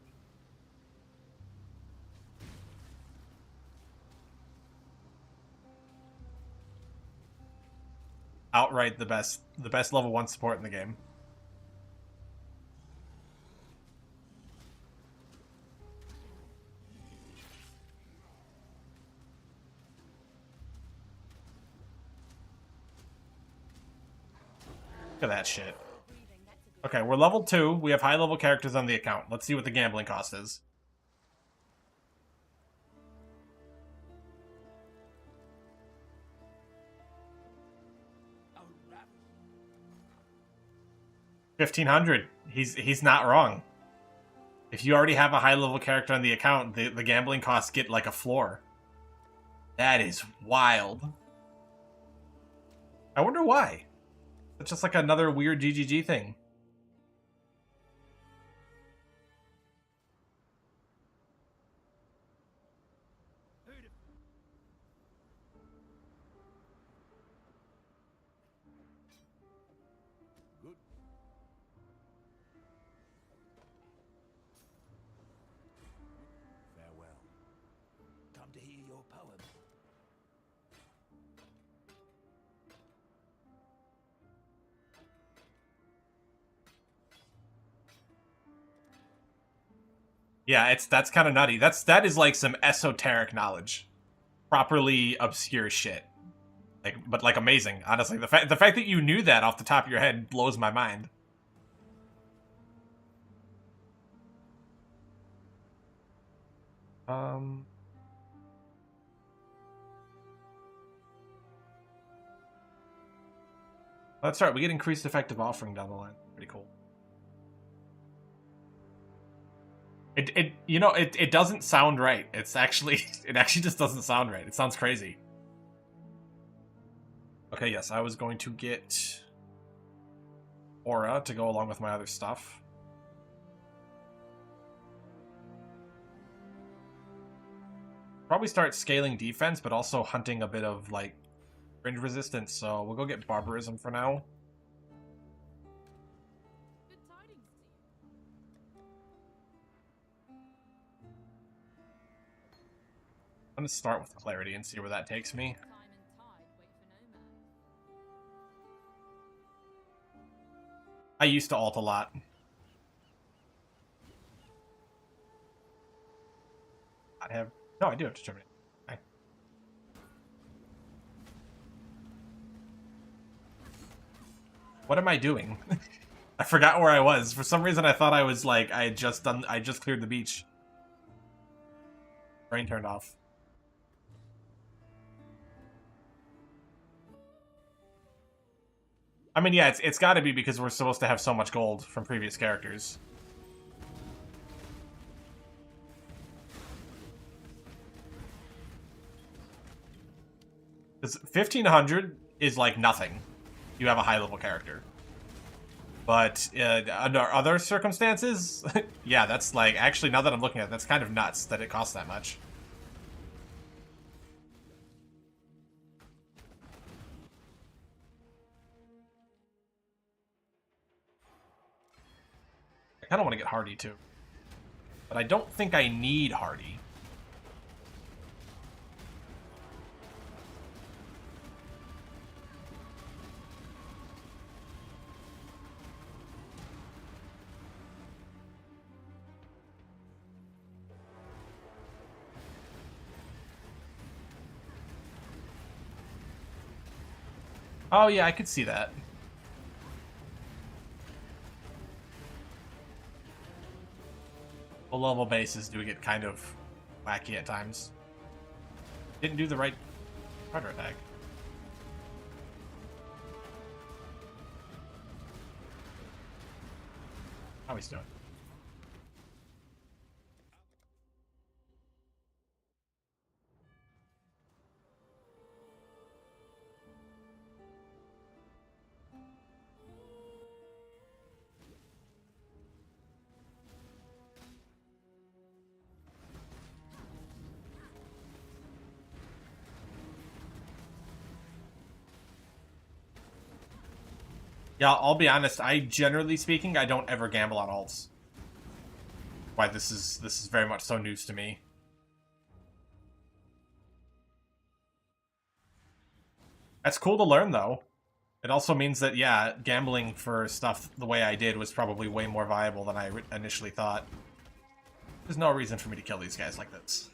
Outright the best level 1 support in the game. Look at that shit. Okay, we're level 2. We have high level characters on the account. Let's see what the gambling cost is. $1,500. He's not wrong. If you already have a high level character on the account, the gambling costs get like a floor. That is wild. I wonder why. It's just like another weird GGG thing. Good. Farewell. Come to hear your poem. Yeah, that's kind of nutty. That is like some esoteric knowledge, properly obscure shit. But like amazing. Honestly, the fact that you knew that off the top of your head blows my mind. That's right. We get increased effective offering down the line. Pretty cool. It doesn't sound right. It actually just doesn't sound right. It sounds crazy. Okay, yes, I was going to get Aura to go along with my other stuff. Probably start scaling defense, but also hunting a bit of, like, range resistance, so we'll go get Barbarism for now. Good tidings to you. I'm gonna start with Clarity and see where that takes me. Time and tide wait for no man. I used to ult a lot. No, I do have Determinate. Okay. What am I doing? I forgot where I was. For some reason I thought I was like, I just cleared the beach. Brain turned off. I mean, yeah, it's gotta be because we're supposed to have so much gold from previous characters. Because 1,500 is like nothing. You have a high level character. But under other circumstances, yeah, that's like, actually, now that I'm looking at it, that's kind of nuts that it costs that much. I kind of want to get Hardy too. But I don't think I need Hardy. Oh yeah, I could see that. Low level bases do get kind of wacky at times. Didn't do the right charger attack. How he's doing? Yeah, I'll be honest. I generally speaking, I don't ever gamble on alts. Why this is very much so news to me. That's cool to learn, though. It also means that, yeah, gambling for stuff the way I did was probably way more viable than I initially thought. There's no reason for me to kill these guys like this.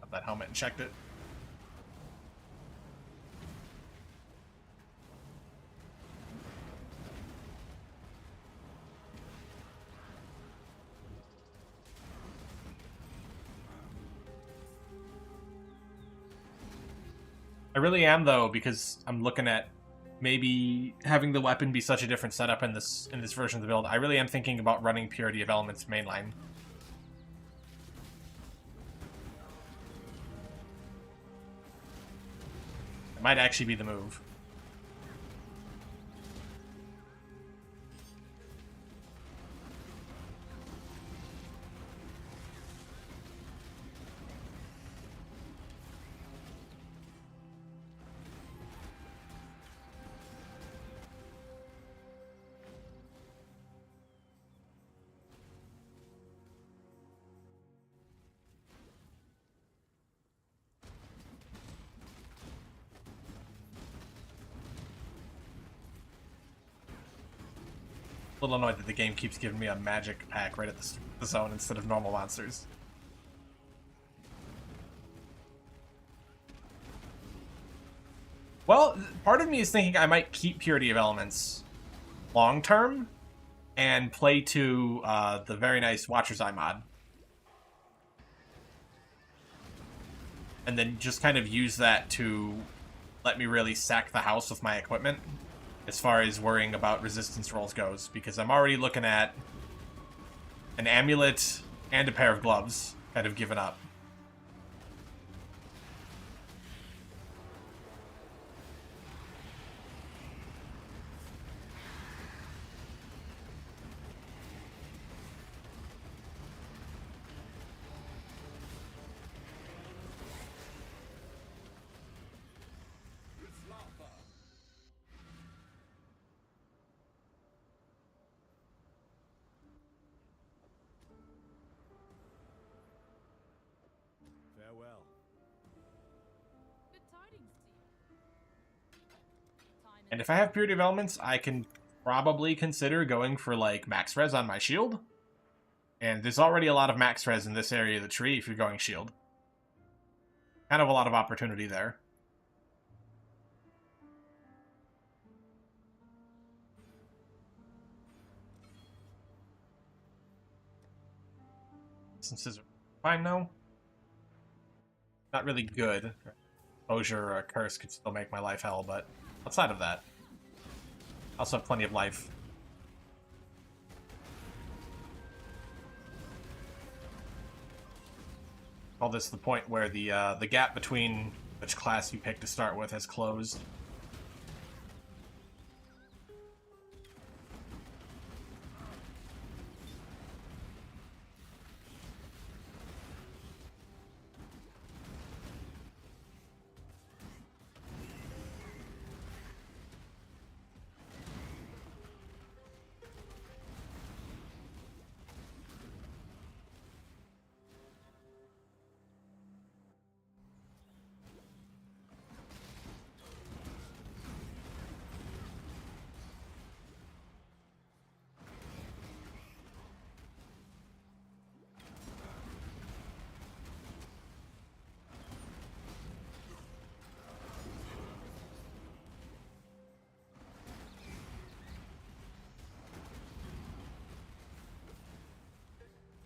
Got that helmet and checked it. I really am, though, because I'm looking at maybe having the weapon be such a different setup in this version of the build. I really am thinking about running Purity of Elements mainline. It might actually be the move. A little annoyed that the game keeps giving me a magic pack right at the zone instead of normal monsters. Well, part of me is thinking I might keep Purity of Elements long term and play to the very nice Watcher's Eye mod. And then just kind of use that to let me really sack the house with my equipment as far as worrying about resistance rolls goes, because I'm already looking at an amulet and a pair of gloves kind of given up. Farewell. Good tidings to you. Time And if I have Purity of Elements, I can probably consider going for, like, max res on my shield. And there's already a lot of max res in this area of the tree if you're going shield. Kind of a lot of opportunity there. Instances are fine, though. Not really good. Exposure or a curse could still make my life hell, but outside of that, I also have plenty of life. Call this the point where the gap between which class you pick to start with has closed.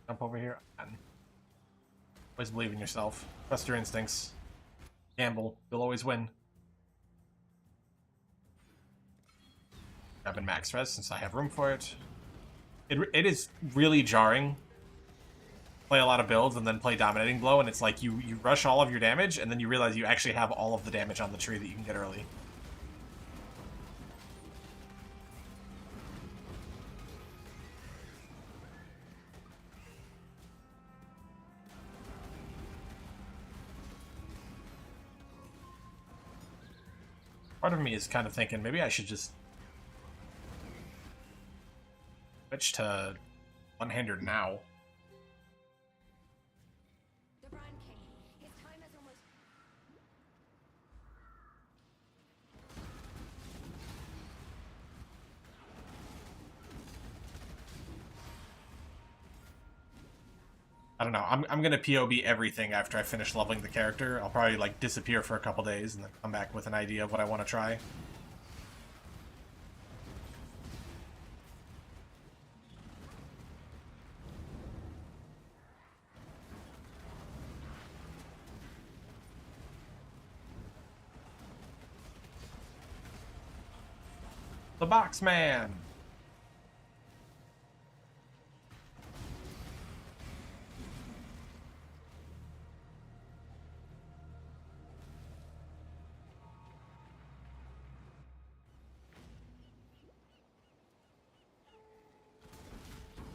Jump over here. Always believe in yourself. Trust your instincts. Gamble. You'll always win. Grab in max res since I have room for it. It is really jarring. Play a lot of builds and then play Dominating Blow, and it's like you rush all of your damage, and then you realize you actually have all of the damage on the tree that you can get early. Part of me is kind of thinking maybe I should just switch to one-hander now. The Brand King. His time is almost. I don't know. I'm gonna POB everything after I finish leveling the character. I'll probably like disappear for a couple days and then come back with an idea of what I want to try. The Box Man.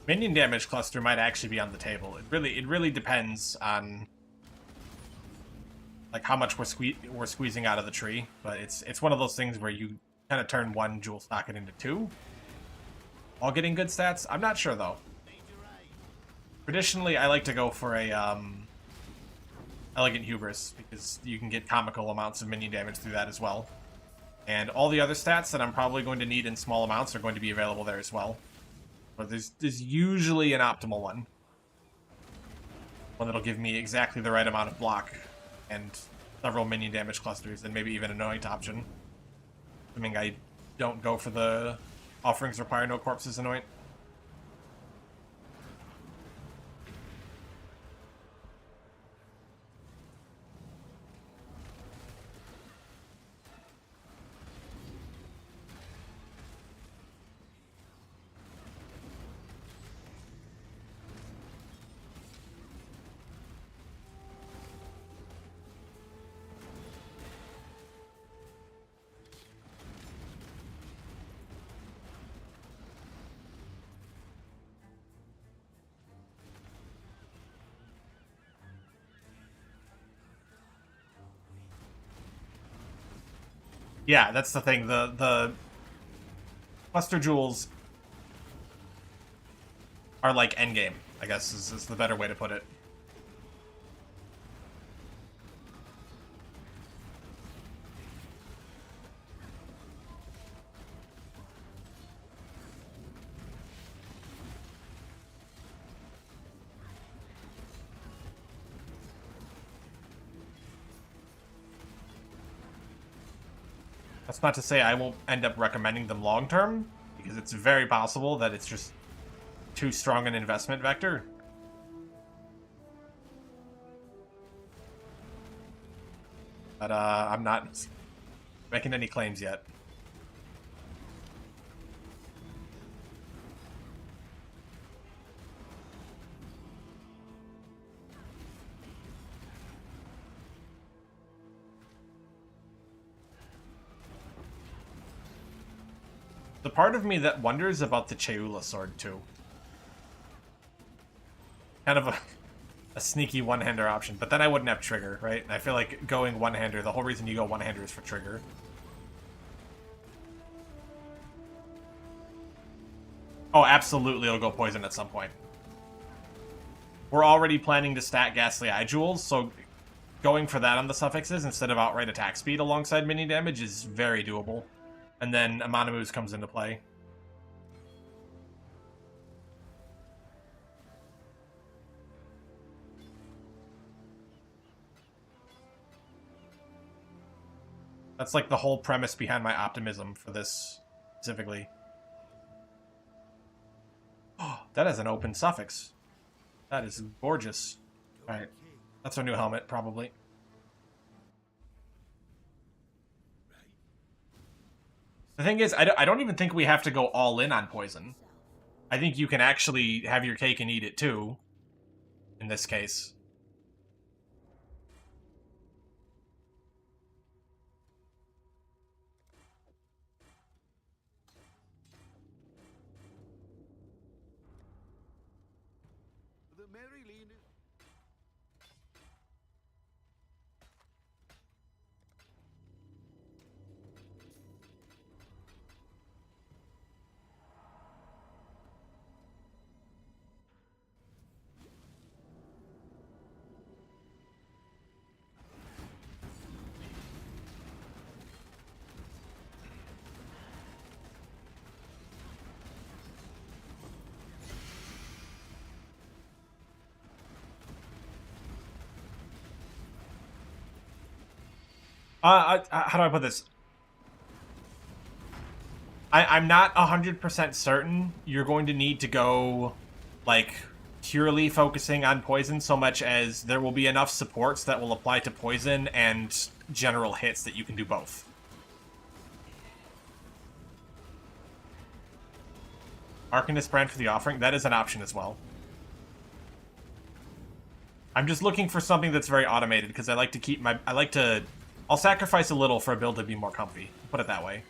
Minion damage cluster might actually be on the table. It really depends on like how much we're squeezing out of the tree. But it's one of those things where you kind of turn one jewel socket into two, while getting good stats. I'm not sure though. Traditionally, I like to go for a Elegant Hubris because you can get comical amounts of minion damage through that as well. And all the other stats that I'm probably going to need in small amounts are going to be available there as well. But there's usually an optimal one. One that'll give me exactly the right amount of block and several minion damage clusters and maybe even an anoint option. I mean, I don't go for the offerings require no corpses anoint. Yeah, that's the thing. The cluster jewels are like endgame, I guess is the better way to put it. That's not to say I won't end up recommending them long term, because it's very possible that it's just too strong an investment vector. But I'm not making any claims yet. The part of me that wonders about the Cheula sword, too. Kind of a sneaky one-hander option, but then I wouldn't have trigger, right? And I feel like going one-hander, the whole reason you go one-hander is for trigger. Oh, absolutely it'll go poison at some point. We're already planning to stat Ghastly Eye Jewels, so going for that on the suffixes instead of outright attack speed alongside mini damage is very doable. And then Amanamu's comes into play. That's like the whole premise behind my optimism for this specifically. Oh, that has an open suffix. That is gorgeous. Alright. That's our new helmet, probably. The thing is, I don't even think we have to go all in on poison. I think you can actually have your cake and eat it too, in this case. The Mary Lean is... How do I put this? I'm not 100% certain you're going to need to go, like, purely focusing on poison so much as there will be enough supports that will apply to poison and general hits that you can do both. Arcanist brand for the offering, that is an option as well. I'm just looking for something that's very automated because I like to keep my... I'll sacrifice a little for a build to be more comfy. Put it that way.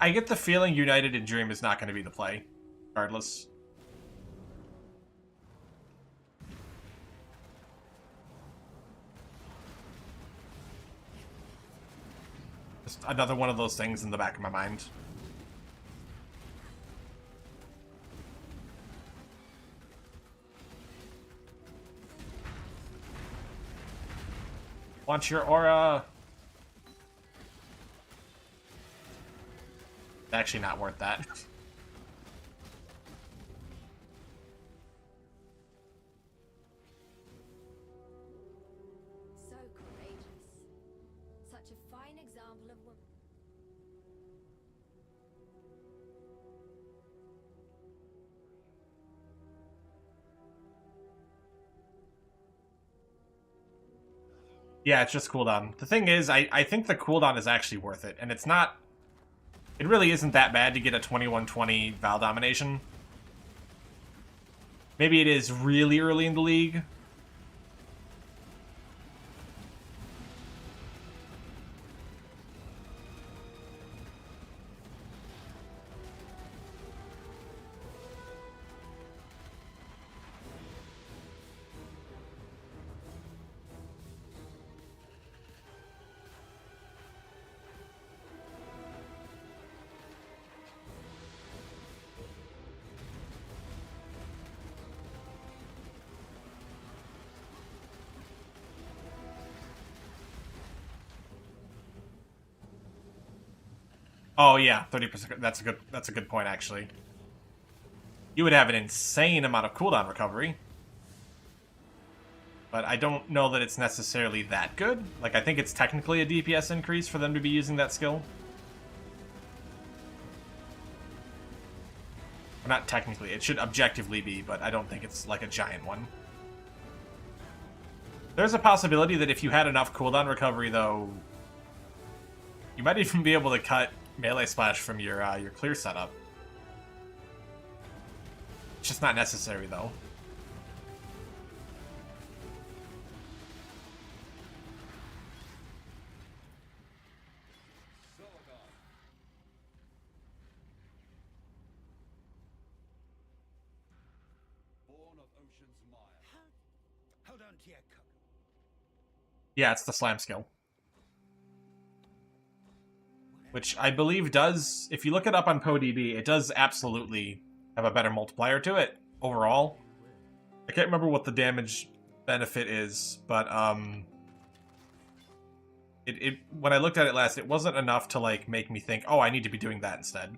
I get the feeling United in Dream is not going to be the play, regardless. Just another one of those things in the back of my mind. Want your aura? Actually not worth that. So courageous. Such a fine example of woman. Yeah, it's just cooldown. The thing is, I think the cooldown is actually worth it, and it's not... It really isn't that bad to get a 2120 Val Domination. Maybe it is really early in the league. Oh yeah, 30%. That's a good point actually. You would have an insane amount of cooldown recovery. But I don't know that it's necessarily that good. Like, I think it's technically a DPS increase for them to be using that skill. Or not technically, it should objectively be, but I don't think it's like a giant one. There's a possibility that if you had enough cooldown recovery, though, you might even be able to cut melee splash from your clear setup. It's just not necessary, though. Born of Ocean's Mire. Yeah, it's the slam skill. Which I believe does, if you look it up on PoDB, it does absolutely have a better multiplier to it overall. I can't remember what the damage benefit is, but when I looked at it last, it wasn't enough to like make me think, oh, I need to be doing that instead.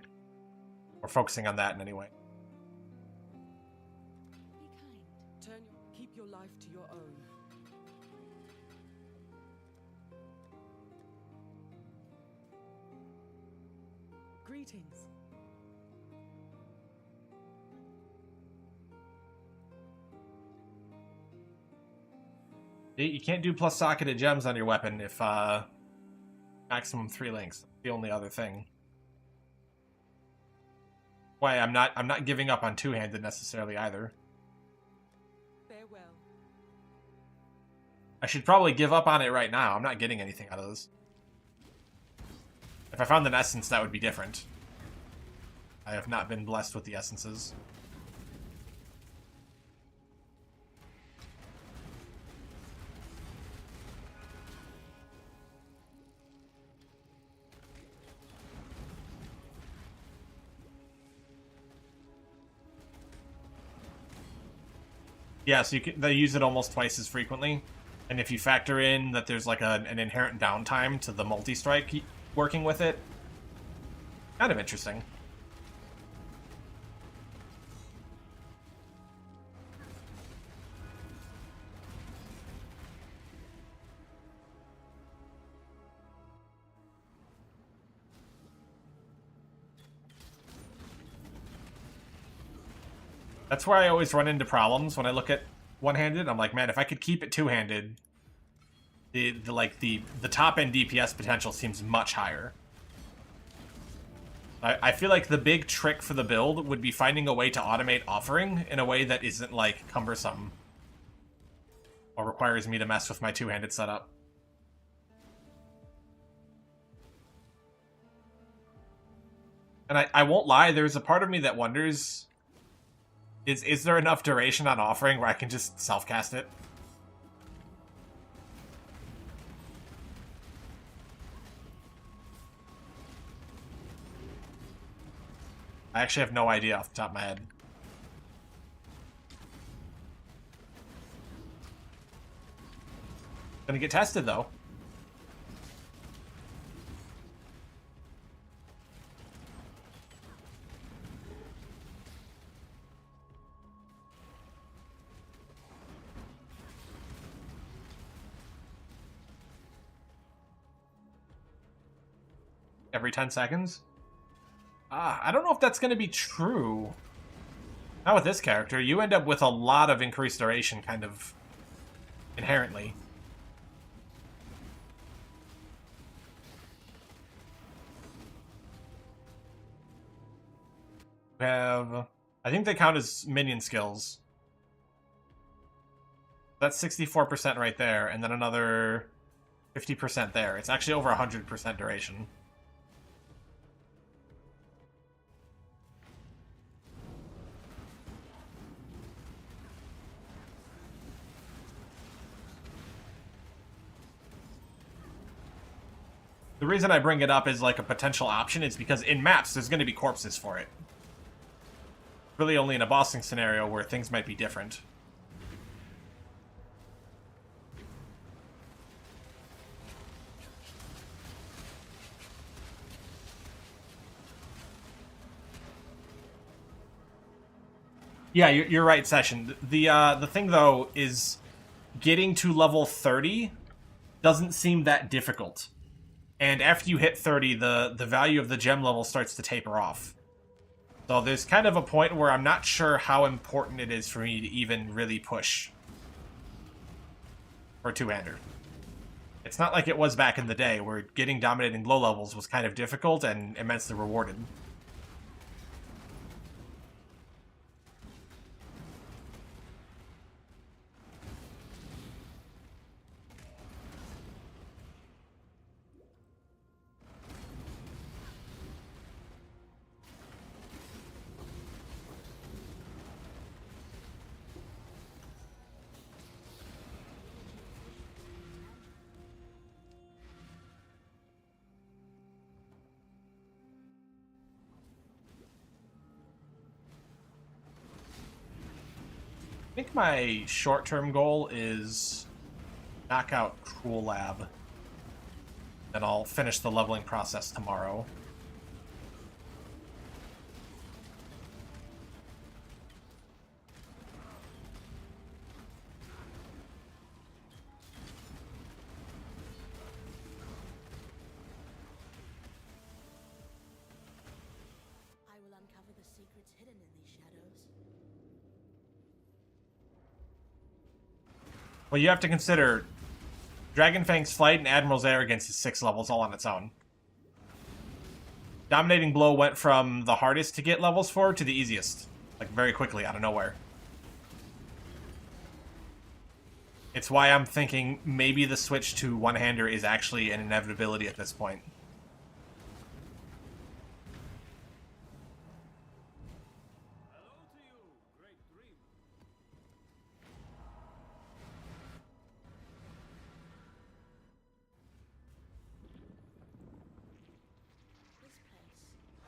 Or focusing on that in any way. Keep your life to your own. Greetings. You can't do plus socketed gems on your weapon if maximum 3 links. That's the only other thing. Why I'm not giving up on two-handed necessarily either. Farewell. I should probably give up on it right now. I'm not getting anything out of this. If I found an essence, that would be different. I have not been blessed with the essences. Yeah, so they use it almost twice as frequently. And if you factor in that there's like an inherent downtime to the multi-strike working with it, kind of interesting. That's where I always run into problems when I look at one-handed. I'm like, man, if I could keep it two-handed, the top end DPS potential seems much higher. I feel like the big trick for the build would be finding a way to automate offering in a way that isn't like cumbersome or requires me to mess with my two-handed setup. And I won't lie, there's a part of me that wonders, is there enough duration on offering where I can just self-cast it? I actually have no idea off the top of my head. Gonna get tested, though. Every 10 seconds? I don't know if that's going to be true. Not with this character. You end up with a lot of increased duration, kind of, inherently. We have... I think they count as minion skills. That's 64% right there, and then another 50% there. It's actually over 100% duration. The reason I bring it up as like a potential option is because in maps, there's going to be corpses for it. Really only in a bossing scenario where things might be different. Yeah, you're right, Session. The thing, though, is getting to level 30 doesn't seem that difficult. And after you hit 30, the value of the gem level starts to taper off. So there's kind of a point where I'm not sure how important it is for me to even really push for two-hander. It's not like it was back in the day, where getting dominating low levels was kind of difficult and immensely rewarded. think my short-term goal is knock out Cruel Lab. And I'll finish the leveling process tomorrow. I will uncover the secrets hidden in these shadows. Well, you have to consider Dragonfang's Flight and Admiral's Arrogance is 6 levels all on its own. Dominating Blow went from the hardest to get levels for to the easiest. Like, very quickly, out of nowhere. It's why I'm thinking maybe the switch to one-hander is actually an inevitability at this point.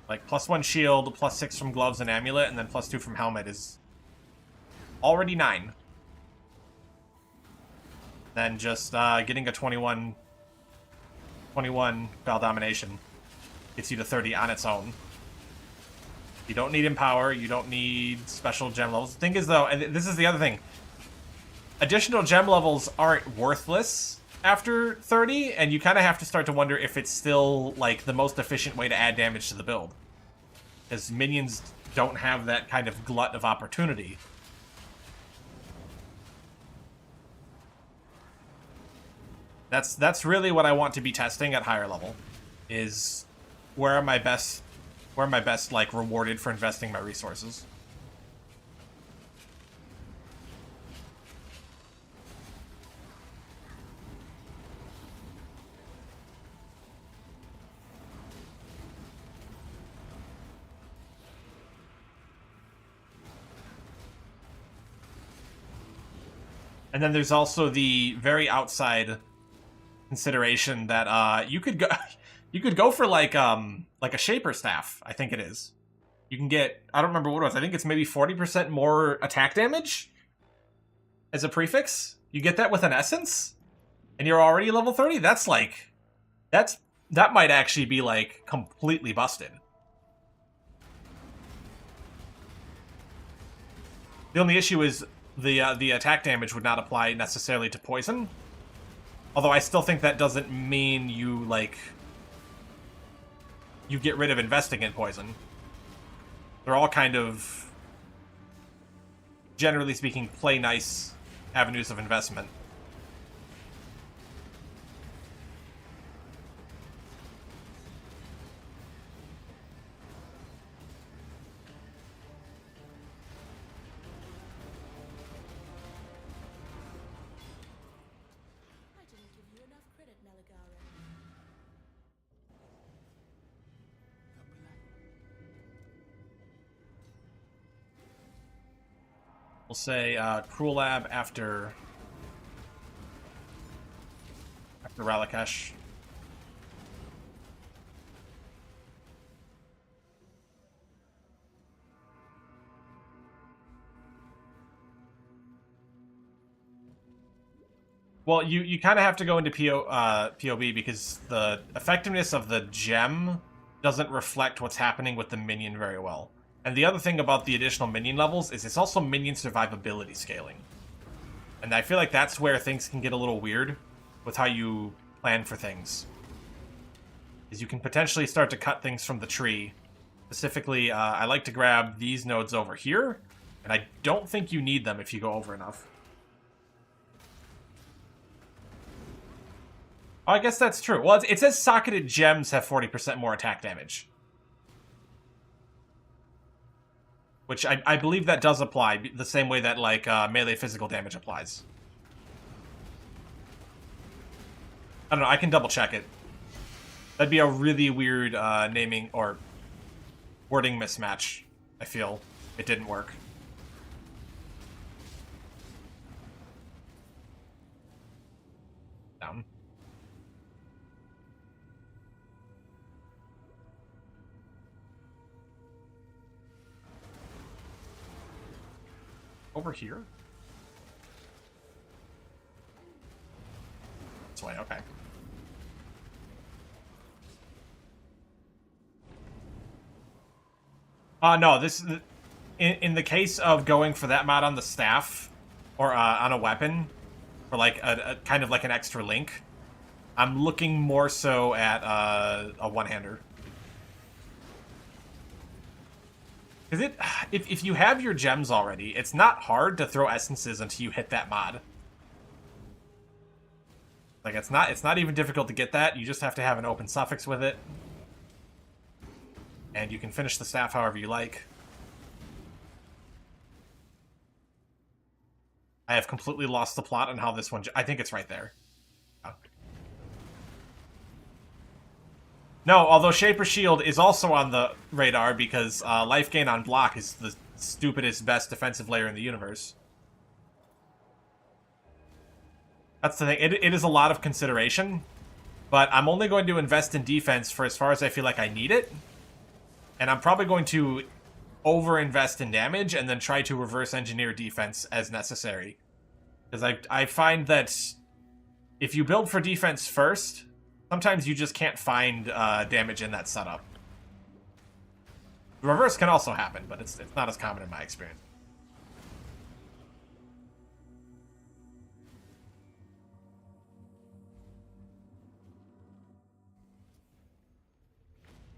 Like, +1 shield, +6 from gloves and amulet, and then +2 from helmet is already 9. Then just getting a 21 Foul Domination gets you to 30 on its own. You don't need Empower, you don't need special gem levels. The thing is, though, and this is the other thing, additional gem levels aren't worthless after 30, and you kind of have to start to wonder if it's still, like, the most efficient way to add damage to the build. Because minions don't have that kind of glut of opportunity. That's really what I want to be testing at higher level, is where am I best, like, rewarded for investing my resources. And then there's also the very outside consideration that you could go for like a Shaper Staff, I think it is. You can get, I don't remember what it was, I think it's maybe 40% more attack damage as a prefix. You get that with an Essence, and you're already level 30? That's like, that might actually be like completely busted. The only issue is the attack damage would not apply necessarily to poison. Although I still think that doesn't mean you, like, you get rid of investing in poison. They're all kind of, generally speaking, play nice avenues of investment. We'll say Cruel Lab after Ralakesh. Well, you kind of have to go into POB because the effectiveness of the gem doesn't reflect what's happening with the minion very well. And the other thing about the additional minion levels is it's also minion survivability scaling. And I feel like that's where things can get a little weird with how you plan for things. Is you can potentially start to cut things from the tree. Specifically, I like to grab these nodes over here, and I don't think you need them if you go over enough. Oh, I guess that's true. Well, it says socketed gems have 40% more attack damage. Which I believe that does apply, the same way that, like, melee physical damage applies. I don't know, I can double check it. That'd be a really weird naming or wording mismatch, I feel. It didn't work. Down. Over here? No, this is in the case of going for that mod on the staff or on a weapon for like a kind of like an extra link. I'm looking more so at a one-hander. Is it if you have your gems already, it's not hard to throw essences until you hit that mod. Like it's not even difficult to get that. You just have to have an open suffix with it. And you can finish the staff however you like. I have completely lost the plot on how this one... I think it's right there. Oh. No, although Shaper Shield is also on the radar because life gain on block is the stupidest, best defensive layer in the universe. That's the thing. It is a lot of consideration, but I'm only going to invest in defense for as far as I feel like I need it. And I'm probably going to over-invest in damage and then try to reverse engineer defense as necessary. Because I find that if you build for defense first, sometimes you just can't find damage in that setup. The reverse can also happen, but it's not as common in my experience.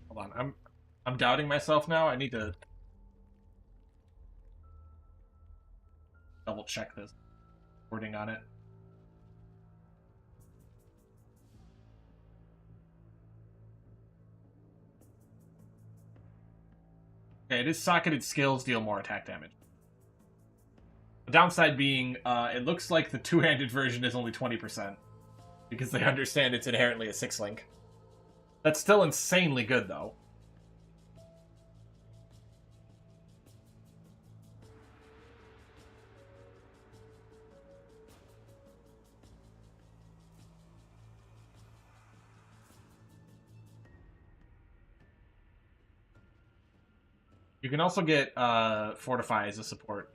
Hold on, I'm doubting myself now. I need to double check this wording on it. Okay, it is socketed skills deal more attack damage. The downside being, it looks like the two-handed version is only 20%. Because they understand it's inherently a 6-link. That's still insanely good, though. You can also get Fortify as a support.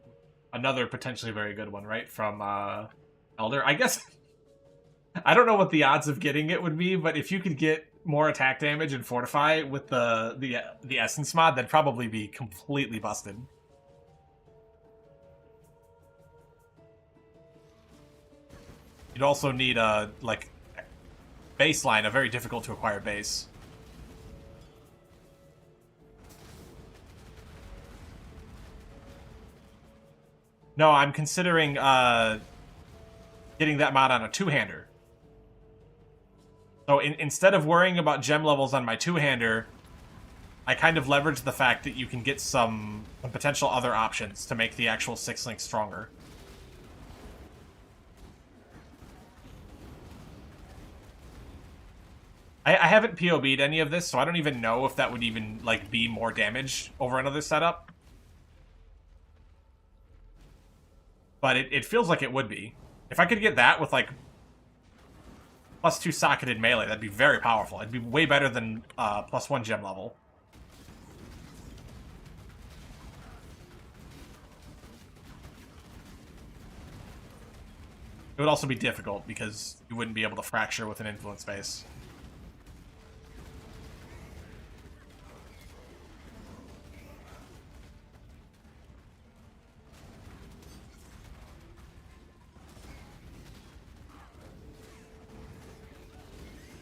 Another potentially very good one, right? From Elder. I guess... I don't know what the odds of getting it would be, but if you could get more attack damage and Fortify with the Essence mod, that'd probably be completely busted. You'd also need a, like, baseline, a very difficult to acquire base. No, I'm considering getting that mod on a two-hander. So instead of worrying about gem levels on my two-hander, I kind of leverage the fact that you can get some potential other options to make the actual 6-link stronger. I haven't POB'd any of this, so I don't even know if that would even like be more damage over another setup. But it feels like it would be. If I could get that with, like, +2 socketed melee, that'd be very powerful. It'd be way better than +1 gem level. It would also be difficult, because you wouldn't be able to fracture with an influence base.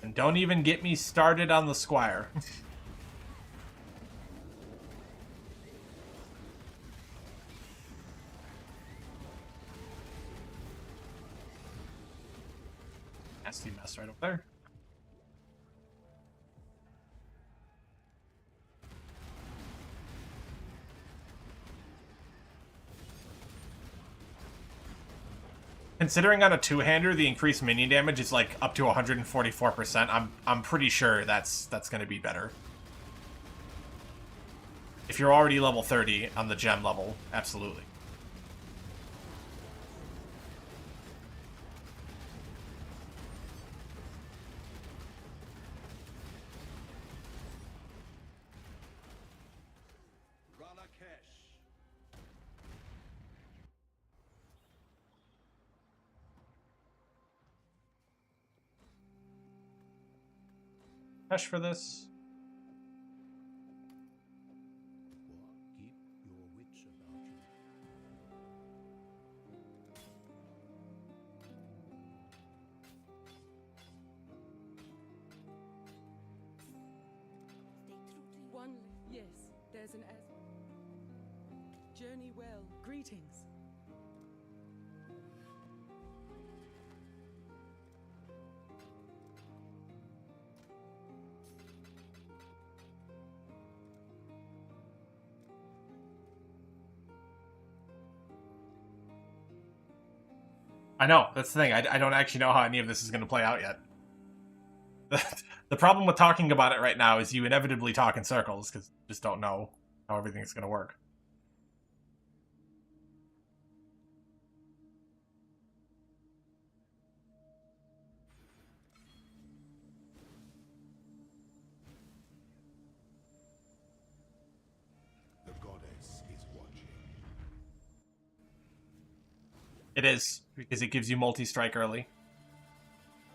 And don't even get me started on the Squire. Nasty mess right up there. Considering on a two-hander the increased minion damage is like up to 144%, I'm pretty sure that's going to be better. If you're already level 30 on the gem level, absolutely. Cash for this. There's an journey well. Greetings. I know, that's the thing. I don't actually know how any of this is going to play out yet. The problem with talking about it right now is you inevitably talk in circles, because you just don't know how everything's going to work. The goddess is watching. It is, because it gives you multi-strike early.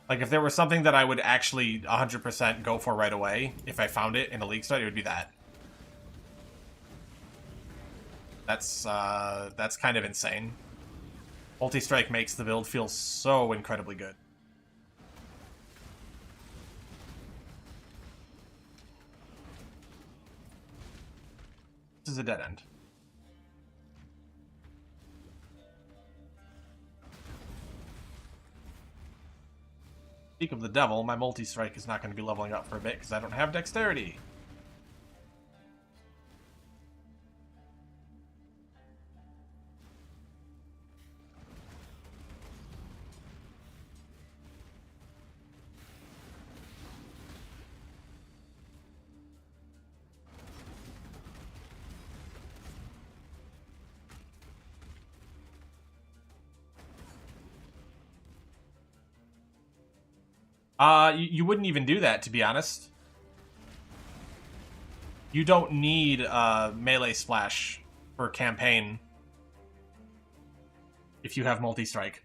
Like, if there was something that I would actually 100% go for right away, if I found it in a league start, it would be that. That's kind of insane. Multi-strike makes the build feel so incredibly good. This is a dead end. Speak of the devil, my multi-strike is not going to be leveling up for a bit because I don't have dexterity. You wouldn't even do that, to be honest. You don't need melee splash for campaign if you have multi-strike.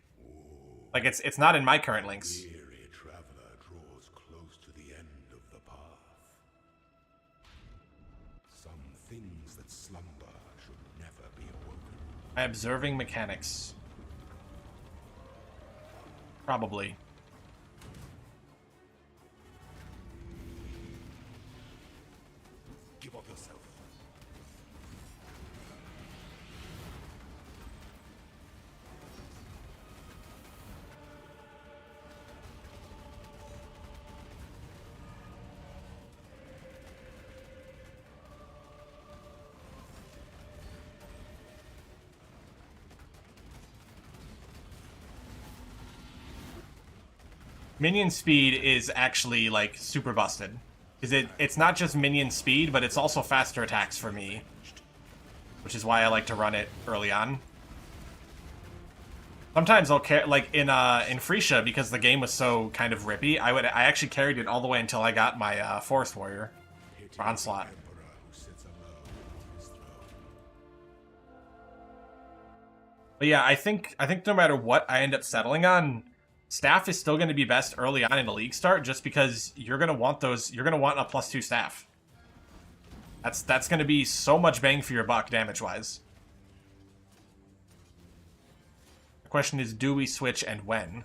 Like, it's not in my current links. Weary traveler draws close to the end of the path. Some things that slumber should never be awoken. By observing mechanics. Probably. Give up yourself. Minion speed is actually, like, super busted. Because it's not just minion speed, but it's also faster attacks for me. Which is why I like to run it early on. Sometimes I'll like in Phrecia, because the game was so kind of rippy, I actually carried it all the way until I got my Forest Warrior for Onslaught. But yeah, I think no matter what I end up settling on, staff is still going to be best early on in a league start, just because you're going to want those. You're going to want a +2 staff. That's going to be so much bang for your buck damage wise. The question is, do we switch and when?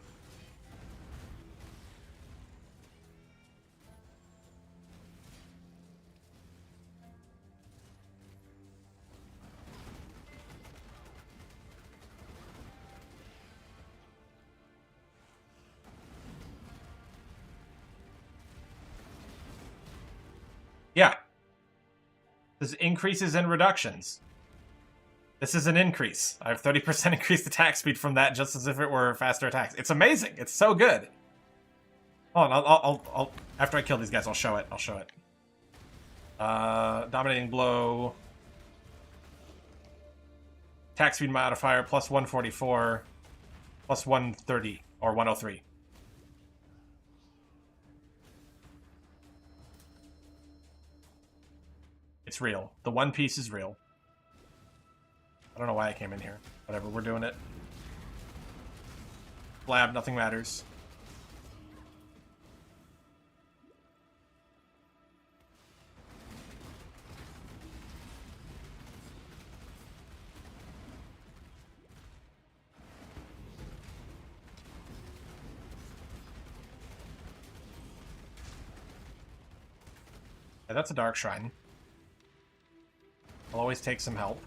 Yeah. This is increases and reductions. This is an increase. I have 30% increased attack speed from that, just as if it were faster attacks. It's amazing. It's so good. Hold on, I'll after I kill these guys, I'll show it. I'll show it. Dominating blow. Attack speed modifier plus 144, plus 130 or 103. It's real. The One Piece is real. I don't know why I came in here. Whatever, we're doing it. Blab, nothing matters. Yeah, that's a Dark Shrine. I'll always take some help.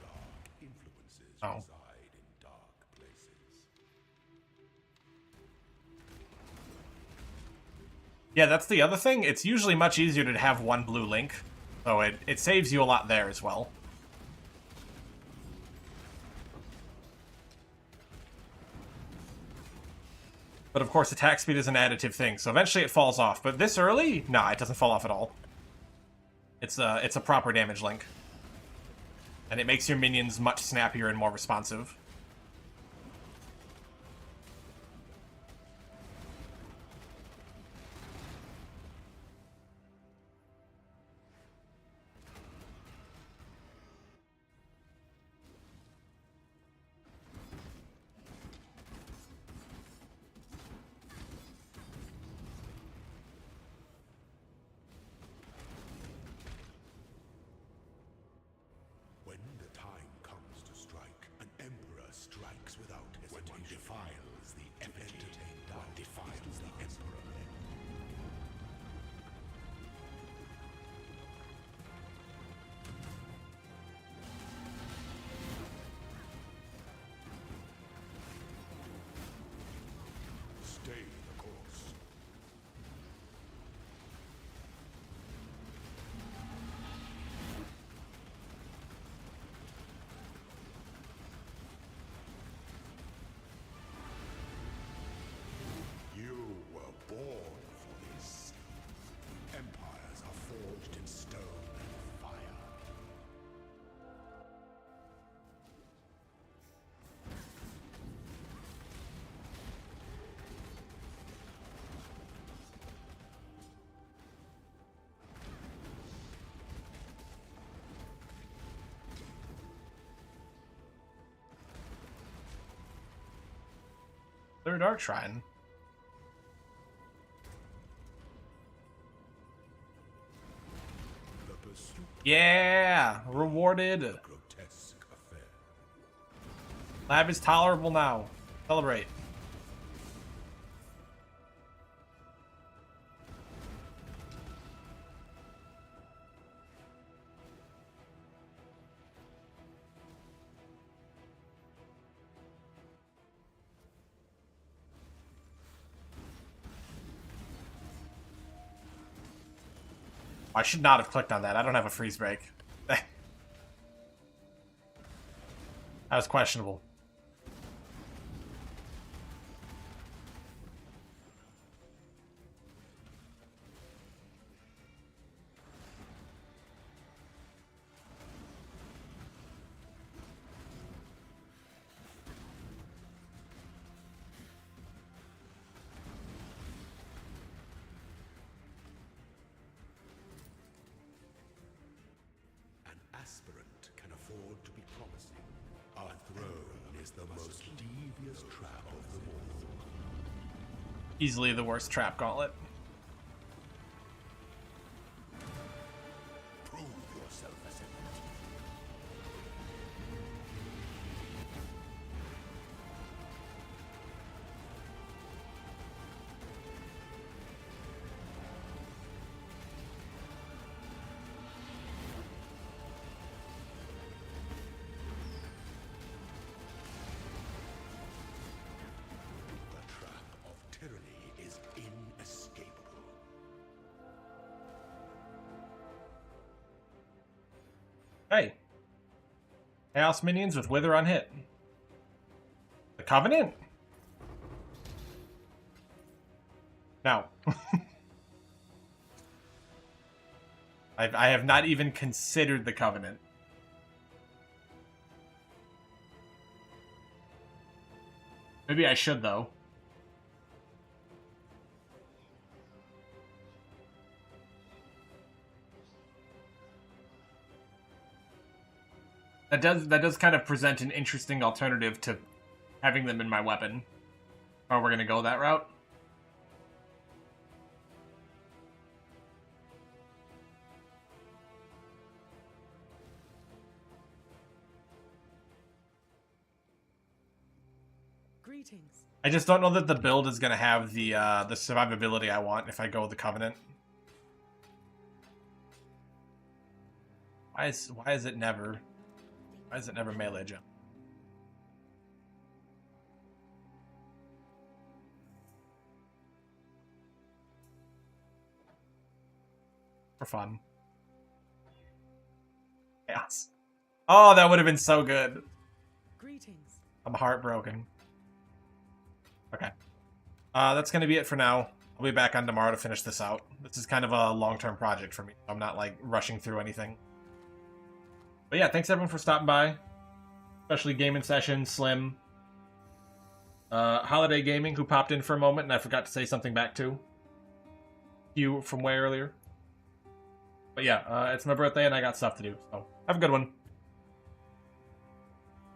Dark influences Oh. reside in dark places. Yeah, that's the other thing. It's usually much easier to have one blue link, so it saves you a lot there as well. But of course, attack speed is an additive thing, so eventually it falls off. But this early, nah, it doesn't fall off at all. It's a proper damage link. And it makes your minions much snappier and more responsive. When the time comes to strike, an emperor strikes without hesitation. When one defiles the effigy, one defiles the emperor. Stay the course. You were born for this. Empires are forged in stone and fire. Third Arc Shrine. The pursuit Yeah! Rewarded! of a grotesque affair. Lab is tolerable now. Celebrate. I should not have clicked on that. I don't have a freeze break. That was questionable. An aspirant can afford to be promising. Our throne is the most devious trap of them all. Easily the worst trap gauntlet. Prove yourself, Ascendant. The trap of tyranny is inescapable. Hey. Chaos minions with Wither on hit. The Covenant? No. I have not even considered the Covenant. Maybe I should, though. That does kind of present an interesting alternative to having them in my weapon. Oh, we're gonna go that route? Greetings. I just don't know that the build is gonna have the survivability I want if I go with the Covenant. Why is it never melee jump? For fun. Chaos. Oh, that would have been so good. Greetings. I'm heartbroken. Okay. That's gonna be it for now. I'll be back on tomorrow to finish this out. This is kind of a long-term project for me. I'm not, like, rushing through anything. But yeah, thanks everyone for stopping by. Especially Gaming Session, Slim. Holiday Gaming, who popped in for a moment, and I forgot to say something back to. You from way earlier. But yeah, it's my birthday and I got stuff to do, so have a good one.